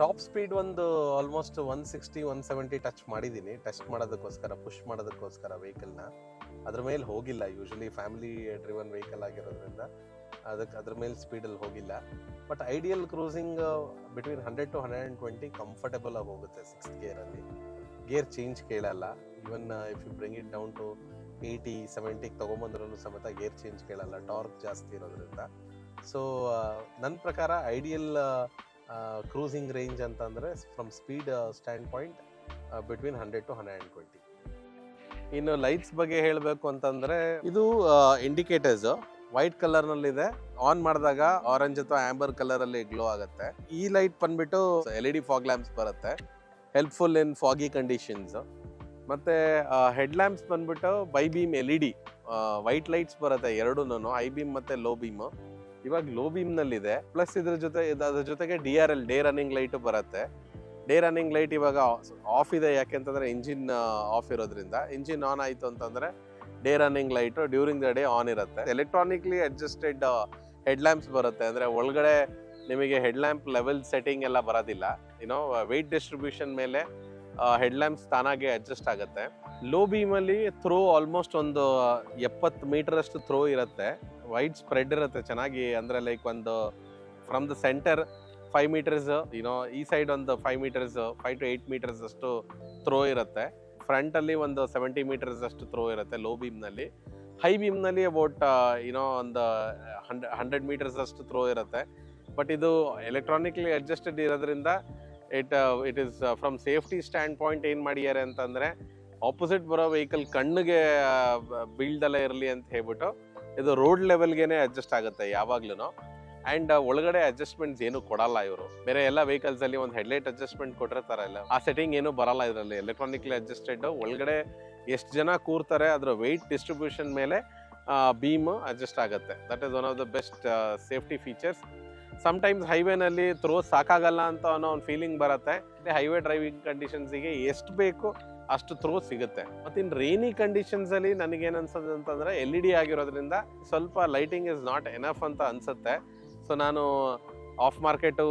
ಟಾಪ್ ಸ್ಪೀಡ್ ಒಂದು ಆಲ್ಮೋಸ್ಟ್ 160-170 ಟಚ್ ಮಾಡಿದ್ದೀನಿ, ಟೆಸ್ಟ್ ಮಾಡೋದಕ್ಕೋಸ್ಕರ, ಪುಷ್ ಮಾಡೋದಕ್ಕೋಸ್ಕರ ವೆಹಿಕಲ್ನ. ಅದ್ರ ಮೇಲೆ ಹೋಗಿಲ್ಲ. ಯೂಶಲಿ ಫ್ಯಾಮಿಲಿ ಡ್ರಿವನ್ ವೆಹಿಕಲ್ ಆಗಿರೋದ್ರಿಂದ ಅದ್ರ ಮೇಲೆ ಸ್ಪೀಡಲ್ಲಿ ಹೋಗಿಲ್ಲ. But ideal cruising between 100 to 120 comfortable ಆಗಿ ಹೋಗುತ್ತೆ 6th ಗೇರಲ್ಲಿ. ಗೇರ್ ಚೇಂಜ್ ಕೇಳಲ್ಲ. Even if you bring it down to 80-70 ತೊಗೊಂಬಂದ್ರೂ ಸಮೇತ ಗೇರ್ ಚೇಂಜ್ ಕೇಳಲ್ಲ, ಟಾರ್ಕ್ ಜಾಸ್ತಿ ಇರೋದ್ರಿಂದ. ಸೊ ನನ್ನ ಪ್ರಕಾರ ಐಡಿಯಲ್ ಕ್ರೂಸಿಂಗ್ ರೇಂಜ್ ಅಂತಂದರೆ from speed stand point between 100 to 120. ಇನ್ನು ಲೈಟ್ಸ್ ಬಗ್ಗೆ ಹೇಳಬೇಕು ಅಂತಂದರೆ, ಇದು ಇಂಡಿಕೇಟರ್ಸ್ ವೈಟ್ ಕಲರ್ನಲ್ಲಿದೆ. ಆನ್ ಮಾಡಿದಾಗ ಆರೆಂಜ್ ಅಥವಾ ಆಂಬರ್ ಕಲರಲ್ಲಿ ಗ್ಲೋ ಆಗುತ್ತೆ. ಈ ಲೈಟ್ ಬಂದ್ಬಿಟ್ಟು LED ಫಾಗ್ ಲ್ಯಾಂಪ್ಸ್ ಬರುತ್ತೆ, ಹೆಲ್ಪ್ಫುಲ್ ಇನ್ ಫಾಗಿ ಕಂಡೀಷನ್ಸ್. ಮತ್ತು ಹೆಡ್ ಲ್ಯಾಂಪ್ಸ್ ಬಂದ್ಬಿಟ್ಟು by beam LED white lights ಬರುತ್ತೆ ಎರಡೂನು, ಹೈ ಬೀಮ್ ಮತ್ತು ಲೋ ಬೀಮ್. ಇವಾಗ ಲೋ ಬೀಮ್ನಲ್ಲಿದೆ. ಪ್ಲಸ್ ಅದ್ರ ಜೊತೆಗೆ DRL ಡೇ ರನ್ನಿಂಗ್ ಲೈಟು ಬರುತ್ತೆ. ಡೇ ರನ್ನಿಂಗ್ ಲೈಟ್ ಇವಾಗ ಆಫ್ ಇದೆ, ಯಾಕೆಂತಂದರೆ ಇಂಜಿನ್ ಆಫ್ ಇರೋದ್ರಿಂದ. ಇಂಜಿನ್ ಆನ್ ಆಯಿತು ಅಂತಂದರೆ day running light during the day on ಇರುತ್ತೆ. ಎಲೆಕ್ಟ್ರಾನಿಕ್ಲಿ ಅಡ್ಜಸ್ಟೆಡ್ ಹೆಡ್ ಲ್ಯಾಂಪ್ಸ್ ಬರುತ್ತೆ. ಅಂದರೆ ಒಳಗಡೆ ನಿಮಗೆ ಹೆಡ್ ಲ್ಯಾಂಪ್ ಲೆವೆಲ್ ಸೆಟ್ಟಿಂಗ್ ಎಲ್ಲ ಬರೋದಿಲ್ಲ. ವೆಯ್ಟ್ ಡಿಸ್ಟ್ರಿಬ್ಯೂಷನ್ ಮೇಲೆ ಹೆಡ್ ಲ್ಯಾಂಪ್ಸ್ ತಾನಾಗೆ ಅಡ್ಜಸ್ಟ್ ಆಗುತ್ತೆ. ಲೋ ಬೀಮಲ್ಲಿ ಥ್ರೋ ಆಲ್ಮೋಸ್ಟ್ ಒಂದು 70 ಮೀಟರ್ ಅಷ್ಟು ಥ್ರೋ ಇರುತ್ತೆ. ವೈಡ್ ಸ್ಪ್ರೆಡ್ ಇರುತ್ತೆ ಚೆನ್ನಾಗಿ. ಅಂದರೆ ಲೈಕ್ ಒಂದು ಫ್ರಮ್ ದ ಸೆಂಟರ್ 5 meters, ಈ ಸೈಡ್ ಒಂದು 5 meters, 5 to 8 meters ಅಷ್ಟು ಥ್ರೋ ಇರುತ್ತೆ. ಫ್ರಂಟಲ್ಲಿ ಒಂದು 70 meters ಅಷ್ಟು ಥ್ರೋ ಇರುತ್ತೆ ಲೋ ಬೀಮ್ನಲ್ಲಿ. ಹೈ ಬೀಮ್ನಲ್ಲಿ ಅಬೌಟ್ ಒಂದು 100 meters ಅಷ್ಟು ಥ್ರೋ ಇರುತ್ತೆ. ಬಟ್ ಇದು ಎಲೆಕ್ಟ್ರಾನಿಕ್ಲಿ ಅಡ್ಜಸ್ಟೆಡ್ ಇರೋದ್ರಿಂದ it is from safety stand point ಏನು ಮಾಡಿದ್ದಾರೆ ಅಂತಂದರೆ, ಆಪೋಸಿಟ್ ಬರೋ ವೆಹಿಕಲ್ ಕಣ್ಣಿಗೆ ಬೀಳ್ದಲ್ಲೇ ಇರಲಿ ಅಂತ ಹೇಳ್ಬಿಟ್ಟು ಇದು ರೋಡ್ ಲೆವೆಲ್ಗೆ ಅಡ್ಜಸ್ಟ್ ಆಗುತ್ತೆ ಯಾವಾಗ್ಲೂ. ಆ್ಯಂಡ್ ಒಳಗಡೆ ಅಡ್ಜಸ್ಟ್ಮೆಂಟ್ಸ್ ಏನು ಕೊಡಲ್ಲ ಇವರು. ಬೇರೆ ಎಲ್ಲ ವೆಹಿಕಲ್ಸಲ್ಲಿ ಒಂದು ಹೆಡ್ಲೈಟ್ ಅಡ್ಜಸ್ಟ್ಮೆಂಟ್ ಕೊಟ್ಟಿರ್ತಾರಲ್ಲ, ಆ ಸೆಟ್ಟಿಂಗ್ ಏನು ಬರಲ್ಲ ಇದರಲ್ಲಿ. ಎಲೆಕ್ಟ್ರಾನಿಕ್ಲಿ ಅಡ್ಜಸ್ಟೆಡ್ ಒಳಗಡೆ ಎಷ್ಟು ಜನ ಕೂರ್ತಾರೆ ಅದರ ವೆಯ್ಟ್ ಡಿಸ್ಟ್ರಿಬ್ಯೂಷನ್ ಮೇಲೆ ಬೀಮ್ ಅಡ್ಜಸ್ಟ್ ಆಗುತ್ತೆ. That is one of the best safety features. Sometimes ಹೈವೇನಲ್ಲಿ ಥ್ರೋ ಸಾಕಾಗಲ್ಲ ಅಂತ ಅನ್ನೋ ಒಂದು ಫೀಲಿಂಗ್ ಬರುತ್ತೆ. ಹೈವೇ ಡ್ರೈವಿಂಗ್ ಕಂಡೀಷನ್ಸಿಗೆ ಎಷ್ಟು ಬೇಕು ಅಷ್ಟು ಥ್ರೋ ಸಿಗುತ್ತೆ. ಮತ್ತು ಇನ್ನು ರೈನಿ ಕಂಡೀಷನ್ಸಲ್ಲಿ ನನಗೇನು ಅನ್ಸೋದು ಅಂತಂದರೆ LED ಆಗಿರೋದ್ರಿಂದ ಸ್ವಲ್ಪ ಲೈಟಿಂಗ್ ಇಸ್ ನಾಟ್ ಎನಫ್ ಅಂತ ಅನಿಸುತ್ತೆ. ಸೊ ನಾನು of market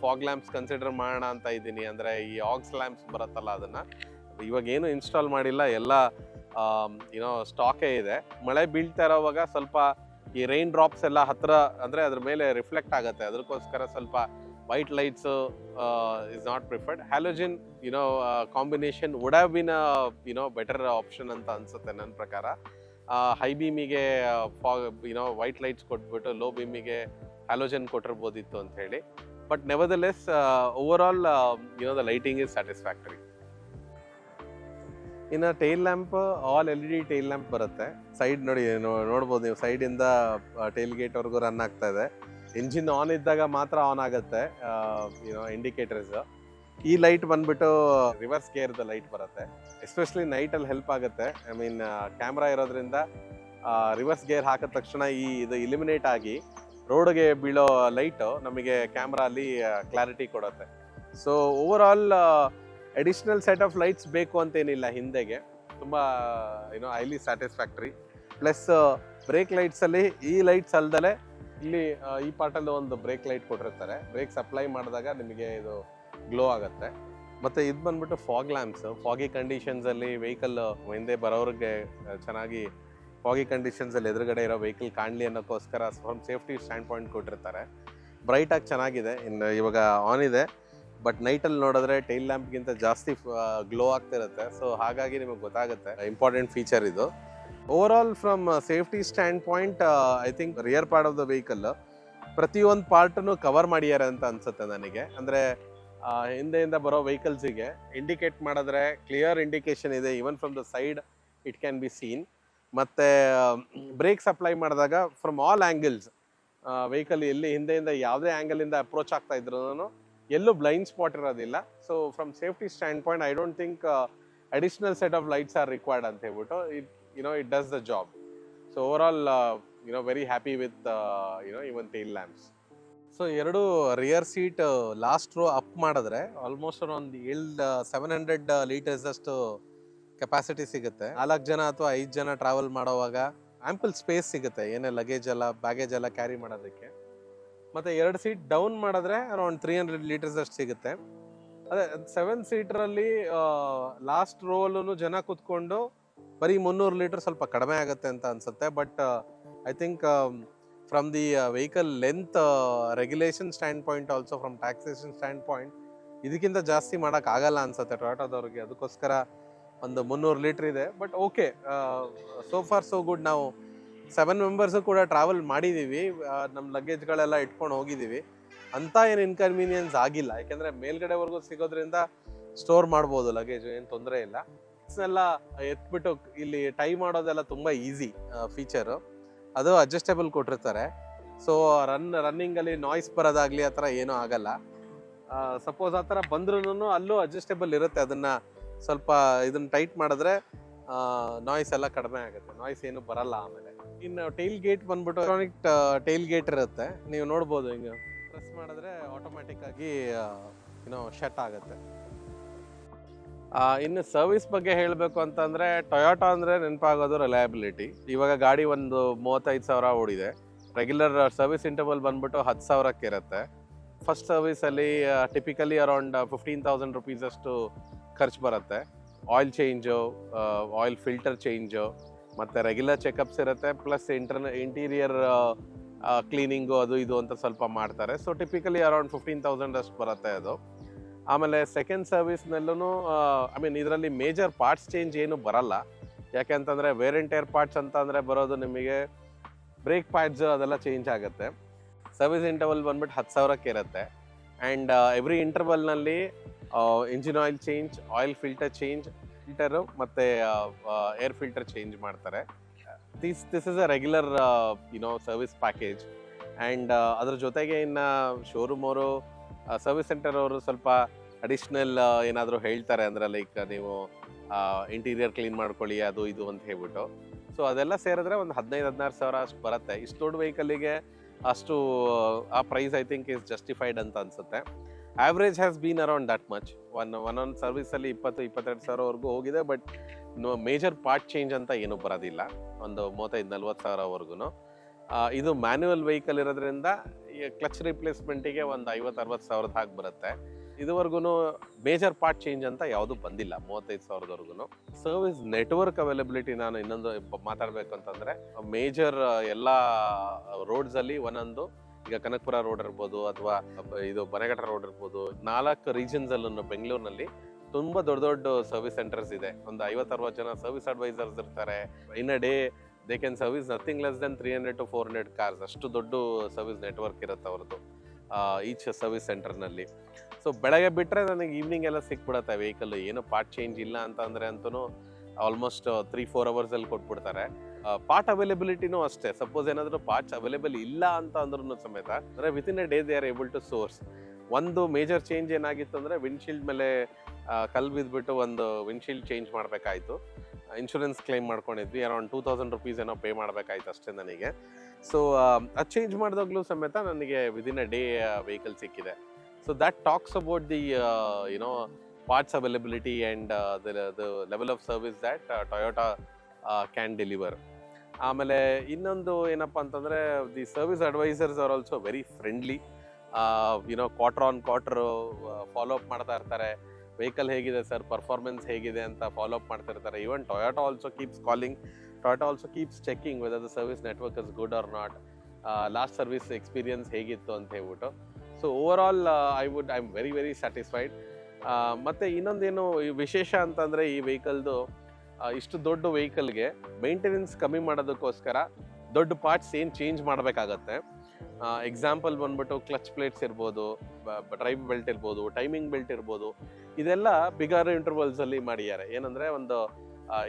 fog lamps consider ಮಾಡೋಣ ಅಂತ ಇದ್ದೀನಿ. ಅಂದರೆ ಈ ಆಕ್ಸ್ ಲ್ಯಾಂಪ್ಸ್ ಬರುತ್ತಲ್ಲ, ಅದನ್ನು ಇವಾಗ ಏನು ಇನ್ಸ್ಟಾಲ್ ಮಾಡಿಲ್ಲ, ಎಲ್ಲ ಸ್ಟಾಕೇ ಇದೆ. ಮಳೆ ಬೀಳ್ತಾ ಇರೋವಾಗ ಸ್ವಲ್ಪ ಈ ರೈನ್ ಡ್ರಾಪ್ಸ್ ಎಲ್ಲ ಹತ್ರ ಅಂದರೆ ಅದ್ರ ಮೇಲೆ ರಿಫ್ಲೆಕ್ಟ್ ಆಗುತ್ತೆ. ಅದಕ್ಕೋಸ್ಕರ ಸ್ವಲ್ಪ white lights is not preferred. Halogen combination would have been better option ಅಂತ ಅನ್ಸುತ್ತೆ ನನ್ನ ಪ್ರಕಾರ. ಹೈ ಬೀಮಿಗೆ ವೈಟ್ ಲೈಟ್ಸ್ ಕೊಟ್ಬಿಟ್ಟು ಲೋ ಬೀಮಿಗೆ ಹ್ಯಾಲೋಜನ್ ಕೊಟ್ಟಿರ್ಬೋದಿತ್ತು ಅಂತ ಹೇಳಿ. But nevertheless overall the lighting is satisfactory. ಇನ್ನು tail lamp all LED tail lamp ಬರುತ್ತೆ. ಸೈಡ್ ನೋಡಿ ನೋಡ್ಬೋದು ನೀವು, ಸೈಡಿಂದ ಟೈಲ್ ಗೇಟ್ವರೆಗೂ ರನ್ ಆಗ್ತಾ ಇದೆ. ಇಂಜಿನ್ ಆನ್ ಇದ್ದಾಗ ಮಾತ್ರ ಆನ್ ಆಗುತ್ತೆ ಇಂಡಿಕೇಟರ್ಸ್. ಈ ಲೈಟ್ ಬಂದ್ಬಿಟ್ಟು ರಿವರ್ಸ್ ಗೇರ್ದ ಲೈಟ್ ಬರುತ್ತೆ. ಎಸ್ಪೆಷಲಿ ನೈಟಲ್ಲಿ ಹೆಲ್ಪ್ ಆಗುತ್ತೆ. ಐ ಮೀನ್ ಕ್ಯಾಮ್ರಾ ಇರೋದ್ರಿಂದ ರಿವರ್ಸ್ ಗೇರ್ ಹಾಕಿದ ತಕ್ಷಣ ಇದು ಇಲಿಮಿನೇಟ್ ಆಗಿ ರೋಡ್ಗೆ ಬೀಳೋ ಲೈಟು ನಮಗೆ ಕ್ಯಾಮ್ರಾ ಅಲ್ಲಿ ಕ್ಲಾರಿಟಿ ಕೊಡುತ್ತೆ. So overall additional set of lights ಬೇಕು ಅಂತೇನಿಲ್ಲ ಹಿಂದೆಗೆ, ತುಂಬ ಹೈಲಿ ಸ್ಯಾಟಿಸ್ಫ್ಯಾಕ್ಟರಿ. ಪ್ಲಸ್ ಬ್ರೇಕ್ ಲೈಟ್ಸಲ್ಲಿ ಈ ಲೈಟ್ಸ್ ಅಲ್ದಲೆ ಇಲ್ಲಿ ಈ ಪಾರ್ಟಲ್ಲಿ ಒಂದು ಬ್ರೇಕ್ ಲೈಟ್ ಕೊಟ್ಟಿರ್ತಾರೆ. ಬ್ರೇಕ್ಸ್ ಅಪ್ಲೈ ಮಾಡಿದಾಗ ನಿಮಗೆ ಇದು ಗ್ಲೋ ಆಗುತ್ತೆ. ಮತ್ತು ಇದು ಬಂದ್ಬಿಟ್ಟು ಫಾಗ್ ಲ್ಯಾಂಪ್ಸ್. ಫಾಗಿ ಕಂಡೀಷನ್ಸಲ್ಲಿ ವೆಹಿಕಲ್ ಹಿಂದೆ ಬರೋರಿಗೆ ಚೆನ್ನಾಗಿ ಫಾಗಿ ಕಂಡೀಷನ್ಸಲ್ಲಿ ಎದುರುಗಡೆ ಇರೋ ವೆಹಿಕಲ್ ಕಾಣಲಿ ಅನ್ನೋಕ್ಕೋಸ್ಕರ ಫ್ರಮ್ ಸೇಫ್ಟಿ ಸ್ಟ್ಯಾಂಡ್ ಪಾಯಿಂಟ್ ಕೊಟ್ಟಿರ್ತಾರೆ. ಬ್ರೈಟಾಗಿ ಚೆನ್ನಾಗಿದೆ. ಇನ್ನು ಇವಾಗ ಆನ್ ಇದೆ, ಬಟ್ ನೈಟಲ್ಲಿ ನೋಡಿದ್ರೆ ಟೈಲ್ ಲ್ಯಾಂಪ್ಗಿಂತ ಜಾಸ್ತಿ ಗ್ಲೋ ಆಗ್ತಿರುತ್ತೆ. ಸೊ ಹಾಗಾಗಿ ನಿಮಗೆ ಗೊತ್ತಾಗುತ್ತೆ, ಇಂಪಾರ್ಟೆಂಟ್ ಫೀಚರ್ ಇದು. Over all from safety stand point I think rear part of the vehicle ಪ್ರತಿಯೊಂದು ಪಾರ್ಟನ್ನು ಕವರ್ ಮಾಡಿದ್ದಾರೆ ಅಂತ ಅನ್ಸುತ್ತೆ ನನಗೆ. ಅಂದರೆ ಹಿಂದೆಯಿಂದ ಬರೋ ವೆಹಿಕಲ್ಸಿಗೆ ಇಂಡಿಕೇಟ್ ಮಾಡಿದ್ರೆ ಕ್ಲಿಯರ್ ಇಂಡಿಕೇಶನ್ ಇದೆ, even from the side it can be seen. ಮತ್ತು ಬ್ರೇಕ್ಸ್ ಅಪ್ಲೈ ಮಾಡಿದಾಗ ಫ್ರಮ್ ಆಲ್ ಆ್ಯಂಗಲ್ಸ್ ವೆಹಿಕಲ್ ಎಲ್ಲಿ ಹಿಂದೆಯಿಂದ ಯಾವುದೇ ಆ್ಯಂಗಲಿಂದ ಅಪ್ರೋಚ್ ಆಗ್ತಾ ಇದ್ರೂ ಎಲ್ಲೂ ಬ್ಲೈಂಡ್ ಸ್ಪಾಟ್ ಇರೋದಿಲ್ಲ. So from safety stand point I don't think additional set of lights R required ಅಂತ ಹೇಳ್ಬಿಟ್ಟು it does the job. So overall very happy with even tail lamps. So ಎರಡು rear seat last row up ಮಾಡಿದ್ರೆ almost ಒಂದು 700 litres ಅಷ್ಟು capacity ಸಿಗುತ್ತೆ. 4 ಜನ ಅಥವಾ 5 ಜನ ಟ್ರಾವೆಲ್ ಮಾಡೋವಾಗ ಆಂಪಲ್ ಸ್ಪೇಸ್ ಸಿಗುತ್ತೆ, ಏನೇ ಲಗೇಜ್ ಎಲ್ಲ ಬ್ಯಾಗೇಜ್ ಎಲ್ಲ ಕ್ಯಾರಿ ಮಾಡೋದಕ್ಕೆ. ಮತ್ತು 2 ಸೀಟ್ ಡೌನ್ ಮಾಡಿದ್ರೆ ಅರೌಂಡ್ 300 ಲೀಟರ್ಸ್ ಅಷ್ಟು ಸಿಗುತ್ತೆ. ಅದೇ 7 ಸೀಟ್ರಲ್ಲಿ ಲಾಸ್ಟ್ ರೋಲ್ಲೂ ಜನ ಕೂತ್ಕೊಂಡು ಬರೀ 300 ಲೀಟರ್ ಸ್ವಲ್ಪ ಕಡಿಮೆ ಆಗುತ್ತೆ ಅಂತ ಅನ್ಸುತ್ತೆ. But I think from the vehicle length regulation stand point also from taxation stand point ಇದಕ್ಕಿಂತ ಜಾಸ್ತಿ ಮಾಡೋಕ್ಕಾಗಲ್ಲ ಅನ್ಸುತ್ತೆ ಟೊಯೋಟಾದವ್ರಿಗೆ. ಅದಕ್ಕೋಸ್ಕರ ಒಂದು 300 ಲೀಟರ್ ಇದೆ. But okay, so for so good. ನಾವು 7 ಮೆಂಬರ್ಸು ಕೂಡ ಟ್ರಾವೆಲ್ ಮಾಡಿದ್ದೀವಿ, ನಮ್ಮ ಲಗೇಜ್ಗಳೆಲ್ಲ ಇಟ್ಕೊಂಡು ಹೋಗಿದ್ದೀವಿ. ಅಂತ ಏನು ಇನ್ಕನ್ವೀನಿಯನ್ಸ್ ಆಗಿಲ್ಲ, ಯಾಕೆಂದರೆ ಮೇಲ್ಗಡೆವರೆಗೂ ಸಿಗೋದ್ರಿಂದ ಸ್ಟೋರ್ ಮಾಡ್ಬೋದು ಲಗೇಜು, ಏನು ತೊಂದರೆ ಇಲ್ಲ. ಎಲ್ಲ ಎತ್ಬಿಟ್ಟು ಇಲ್ಲಿ ಟೈ ಮಾಡೋದೆಲ್ಲ ತುಂಬ ಈಸಿ ಫೀಚರು. ಅದು ಅಡ್ಜಸ್ಟೇಬಲ್ ಕೊಟ್ಟಿರ್ತಾರೆ. ಸೊ ರನ್ನಿಂಗಲ್ಲಿ ನಾಯ್ಸ್ ಬರೋದಾಗಲಿ ಆ ಥರ ಏನೂ ಆಗಲ್ಲ. ಸಪೋಸ್ ಆ ಥರ ಬಂದ್ರೂ ಅಲ್ಲೂ ಅಡ್ಜಸ್ಟೇಬಲ್ ಇರುತ್ತೆ. ಅದನ್ನು ಸ್ವಲ್ಪ ಇದನ್ನು ಟೈಟ್ ಮಾಡಿದ್ರೆ ನಾಯ್ಸ್ ಎಲ್ಲ ಕಡಿಮೆ ಆಗುತ್ತೆ, ನಾಯ್ಸ್ ಏನು ಬರಲ್ಲ. ಆಮೇಲೆ ಇನ್ನು ಟೈಲ್ ಗೇಟ್ ಬಂದ್ಬಿಟ್ಟು ಎಲೆಕ್ಟ್ರಾನಿಕ್ ಟೈಲ್ ಗೇಟ್ ಇರುತ್ತೆ. ನೀವು ನೋಡ್ಬೋದು, ಹಿಂಗೆ ಪ್ರೆಸ್ ಮಾಡಿದ್ರೆ ಆಟೋಮ್ಯಾಟಿಕ್ ಆಗಿ ಶಟ್ ಆಗುತ್ತೆ. ಇನ್ನು ಸರ್ವಿಸ್ ಬಗ್ಗೆ ಹೇಳಬೇಕು ಅಂತಂದರೆ ಟೊಯೋಟಾ ಅಂದರೆ ನೆನಪಾಗೋದು ರಿಲಯಬಿಲಿಟಿ. ಇವಾಗ ಗಾಡಿ ಒಂದು 35,000 ಓಡಿದೆ. ರೆಗ್ಯುಲರ್ ಸರ್ವಿಸ್ ಇಂಟರ್ವಲ್ ಬಂದ್ಬಿಟ್ಟು 10,000ಕ್ಕೆ ಇರುತ್ತೆ. ಫಸ್ಟ್ ಸರ್ವಿಸಲ್ಲಿ ಟಿಪಿಕಲಿ ಅರೌಂಡ್ 15,000 ರುಪೀಸ್ ಅಷ್ಟು ಖರ್ಚು ಬರುತ್ತೆ. Oil change, oil filter change, ಮತ್ತು ರೆಗ್ಯುಲರ್ ಚೆಕಪ್ಸ್ ಇರುತ್ತೆ. ಪ್ಲಸ್ ಇಂಟೀರಿಯರ್ ಕ್ಲೀನಿಂಗು ಅದು ಇದು ಅಂತ ಸ್ವಲ್ಪ ಮಾಡ್ತಾರೆ. ಸೊ ಟಿಪಿಕಲಿ ಅರೌಂಡ್ 15,000 ಅಷ್ಟು ಬರುತ್ತೆ ಅದು. ಆಮೇಲೆ ಸೆಕೆಂಡ್ ಸರ್ವಿಸ್ನಲ್ಲೂ ಐ ಮೀನ್ ಇದರಲ್ಲಿ ಮೇಜರ್ ಪಾರ್ಟ್ಸ್ ಚೇಂಜ್ ಏನು ಬರಲ್ಲ. ಯಾಕೆ ಅಂತಂದರೆ ವೇರ್ ಆ್ಯಂಡ್ ಟೇರ್ ಪಾರ್ಟ್ಸ್ ಅಂತ ಅಂದರೆ ಬರೋದು ನಿಮಗೆ ಬ್ರೇಕ್ ಪ್ಯಾಡ್ಸ್ ಅದೆಲ್ಲ ಚೇಂಜ್ ಆಗುತ್ತೆ. ಸರ್ವಿಸ್ ಇಂಟರ್ವಲ್ ಬಂದ್ಬಿಟ್ಟು 10,000ಕ್ಕೆ ಇರುತ್ತೆ. ಆ್ಯಂಡ್ ಎವ್ರಿ ಇಂಟರ್ವಲ್ನಲ್ಲಿ engine oil change, oil filter ಮತ್ತು ಏರ್ ಫಿಲ್ಟರ್ ಚೇಂಜ್ ಮಾಡ್ತಾರೆ. This is a regular service package. And ಅದ್ರ ಜೊತೆಗೆ ಇನ್ನು ಶೋರೂಮ್ ಅವರು ಸರ್ವಿಸ್ ಸೆಂಟರ್ ಅವರು ಸ್ವಲ್ಪ ಅಡಿಷ್ನಲ್ ಏನಾದರೂ ಹೇಳ್ತಾರೆ, ಅಂದರೆ ಲೈಕ್ ನೀವು ಇಂಟೀರಿಯರ್ ಕ್ಲೀನ್ ಮಾಡ್ಕೊಳ್ಳಿ ಅದು ಇದು ಅಂತ ಹೇಳ್ಬಿಟ್ಟು. ಸೊ ಅದೆಲ್ಲ ಸೇರಿದ್ರೆ ಒಂದು 15,000-16 ಸಾವಿರ ಅಷ್ಟು ಬರುತ್ತೆ. ಇಷ್ಟು ದೊಡ್ಡ ವೆಹಿಕಲ್ಲಿಗೆ ಅಷ್ಟು ಆ price I think is justified ಅಂತ ಅನಿಸುತ್ತೆ. Average has been around that much. ಒಂದೊಂದು ಸರ್ವಿಸಲ್ಲಿ 20-22 ಸಾವಿರವರೆಗೂ ಹೋಗಿದೆ. ಬಟ್ ಮೇಜರ್ ಪಾರ್ಟ್ ಚೇಂಜ್ ಅಂತ ಏನೂ ಬರೋದಿಲ್ಲ, ಒಂದು 35-40 ಸಾವಿರವರೆಗೂ. ಇದು ಮ್ಯಾನ್ಯುವಲ್ ವೆಹಿಕಲ್ ಇರೋದ್ರಿಂದ ಕ್ಲಚ್ ರಿಪ್ಲೇಸ್ಮೆಂಟಿಗೆ ಒಂದು 50-60 ಸಾವಿರದ ಹಾಗೆ ಬರುತ್ತೆ. ಇದುವರೆಗೂ ಮೇಜರ್ ಪಾರ್ಟ್ ಚೇಂಜ್ ಅಂತ ಯಾವುದೂ ಬಂದಿಲ್ಲ 35 ಸಾವಿರದವರೆಗೂ. ಸರ್ವಿಸ್ ನೆಟ್ವರ್ಕ್ ಅವೈಲಬಿಲಿಟಿ ನಾನು ಇನ್ನೊಂದು ಮಾತಾಡಬೇಕು ಅಂತಂದರೆ, ಮೇಜರ್ ಎಲ್ಲ ರೋಡ್ಸಲ್ಲಿ ಒಂದೊಂದು, ಈಗ ಕನಕಪುರ ರೋಡ್ ಇರ್ಬೋದು ಅಥವಾ ಇದು ಬನಘಟ್ಟ ರೋಡ್ ಇರ್ಬೋದು, 4 ರೀಜನ್ಸಲ್ಲೂ ಬೆಂಗಳೂರಿನಲ್ಲಿ ತುಂಬ ದೊಡ್ಡ ದೊಡ್ಡ ಸರ್ವಿಸ್ ಸೆಂಟರ್ಸ್ ಇದೆ. ಒಂದು 50-60 ಜನ ಸರ್ವಿಸ್ ಅಡ್ವೈಸರ್ಸ್ ಇರ್ತಾರೆ. In a day they can service nothing less than 300 to 400 cars, ಅಷ್ಟು ದೊಡ್ಡ ಸರ್ವಿಸ್ ನೆಟ್ವರ್ಕ್ ಇರುತ್ತೆ ಅವ್ರದ್ದು ಈಚ್ ಸರ್ವಿಸ್ ಸೆಂಟರ್ನಲ್ಲಿ. ಸೊ ಬೆಳಗ್ಗೆ ಬಿಟ್ಟರೆ ನನಗೆ ಈವ್ನಿಂಗ್ ಎಲ್ಲ ಸಿಕ್ಬಿಡುತ್ತೆ ವೆಹಿಕಲ್, ಏನು ಪಾರ್ಟ್ ಚೇಂಜ್ ಇಲ್ಲ ಅಂತ ಅಂದರೆ ಅಂತೂ ಆಲ್ಮೋಸ್ಟ್ 3-4 ಅವರ್ಸಲ್ಲಿ ಕೊಟ್ಬಿಡ್ತಾರೆ. ಪಾರ್ಟ್ ಅವೈಲಬಿಲಿಟಿನೂ ಅಷ್ಟೇ, ಸಪೋಸ್ ಏನಾದರೂ ಪಾರ್ಟ್ಸ್ ಅವೈಲೇಬಲ್ ಇಲ್ಲ ಅಂತ ಅಂದ್ರೂ ಸಮೇತ ಅಂದರೆ within a day they are able to source. ಒಂದು ಮೇಜರ್ ಚೇಂಜ್ ಏನಾಗಿತ್ತು ಅಂದರೆ ವಿಂಡ್ಶೀಲ್ಡ್ ಮೇಲೆ ಕಲ್ಲು ಬಿದ್ದುಬಿಟ್ಟು ಒಂದು ವಿಂಡ್ಶೀಲ್ಡ್ ಚೇಂಜ್ ಮಾಡಬೇಕಾಯಿತು. ಇನ್ಶೂರೆನ್ಸ್ ಕ್ಲೈಮ್ ಮಾಡ್ಕೊಂಡಿದ್ವಿ, ಅರೌಂಡ್ 2000 rupees ಏನೋ ಪೇ ಮಾಡಬೇಕಾಯ್ತು ಅಷ್ಟೇ ನನಗೆ. ಸೊ ಅದು ಚೇಂಜ್ ಮಾಡಿದಾಗಲೂ ಸಮೇತ ನನಗೆ ವಿದಿನ್ ಅ ಡೇ ವೆಹಿಕಲ್ ಸಿಕ್ಕಿದೆ. So that talks about the you know parts availability and the level of service that Toyota can deliver. ಆಮೇಲೆ ಇನ್ನೊಂದು ಏನಪ್ಪ ಅಂತಂದರೆ the service advisors are also very friendly. You know quarter on quarter follow up ಮಾಡ್ತಾ ಇರ್ತಾರೆ, vehicle ಹೇಗಿದೆ sir, performance ಹೇಗಿದೆ ಅಂತ follow up ಮಾಡ್ತಾ ಇರ್ತಾರೆ. Even Toyota also keeps calling, Toyota also keeps checking whether the service network is good or not, last service experience ಹೇಗಿತ್ತು ಅಂತ ಹೇಳ್ಬಿಟ್ಟು. So overall I am very very satisfied. ಮತ್ತು ಇನ್ನೊಂದೇನು ವಿಶೇಷ ಅಂತಂದರೆ ಈ ವೆಹಿಕಲ್ದು ಇಷ್ಟು ದೊಡ್ಡ ವೆಹಿಕಲ್ಗೆ ಮೇಂಟೆನೆನ್ಸ್ ಕಮ್ಮಿ ಮಾಡೋದಕ್ಕೋಸ್ಕರ ದೊಡ್ಡ ಪಾರ್ಟ್ಸ್ ಏನು ಚೇಂಜ್ ಮಾಡಬೇಕಾಗತ್ತೆ. ಎಕ್ಸಾಂಪಲ್ ಬಂದ್ಬಿಟ್ಟು ಕ್ಲಚ್ ಪ್ಲೇಟ್ಸ್ ಇರ್ಬೋದು, ಡ್ರೈವ್ ಬೆಲ್ಟ್ ಇರ್ಬೋದು, ಟೈಮಿಂಗ್ ಬೆಲ್ಟ್ ಇರ್ಬೋದು, ಇದೆಲ್ಲ ಬಿಗರ್ ಇಂಟರ್ವಲ್ಸಲ್ಲಿ ಮಾಡಿದ್ದಾರೆ. ಏನಂದರೆ ಒಂದು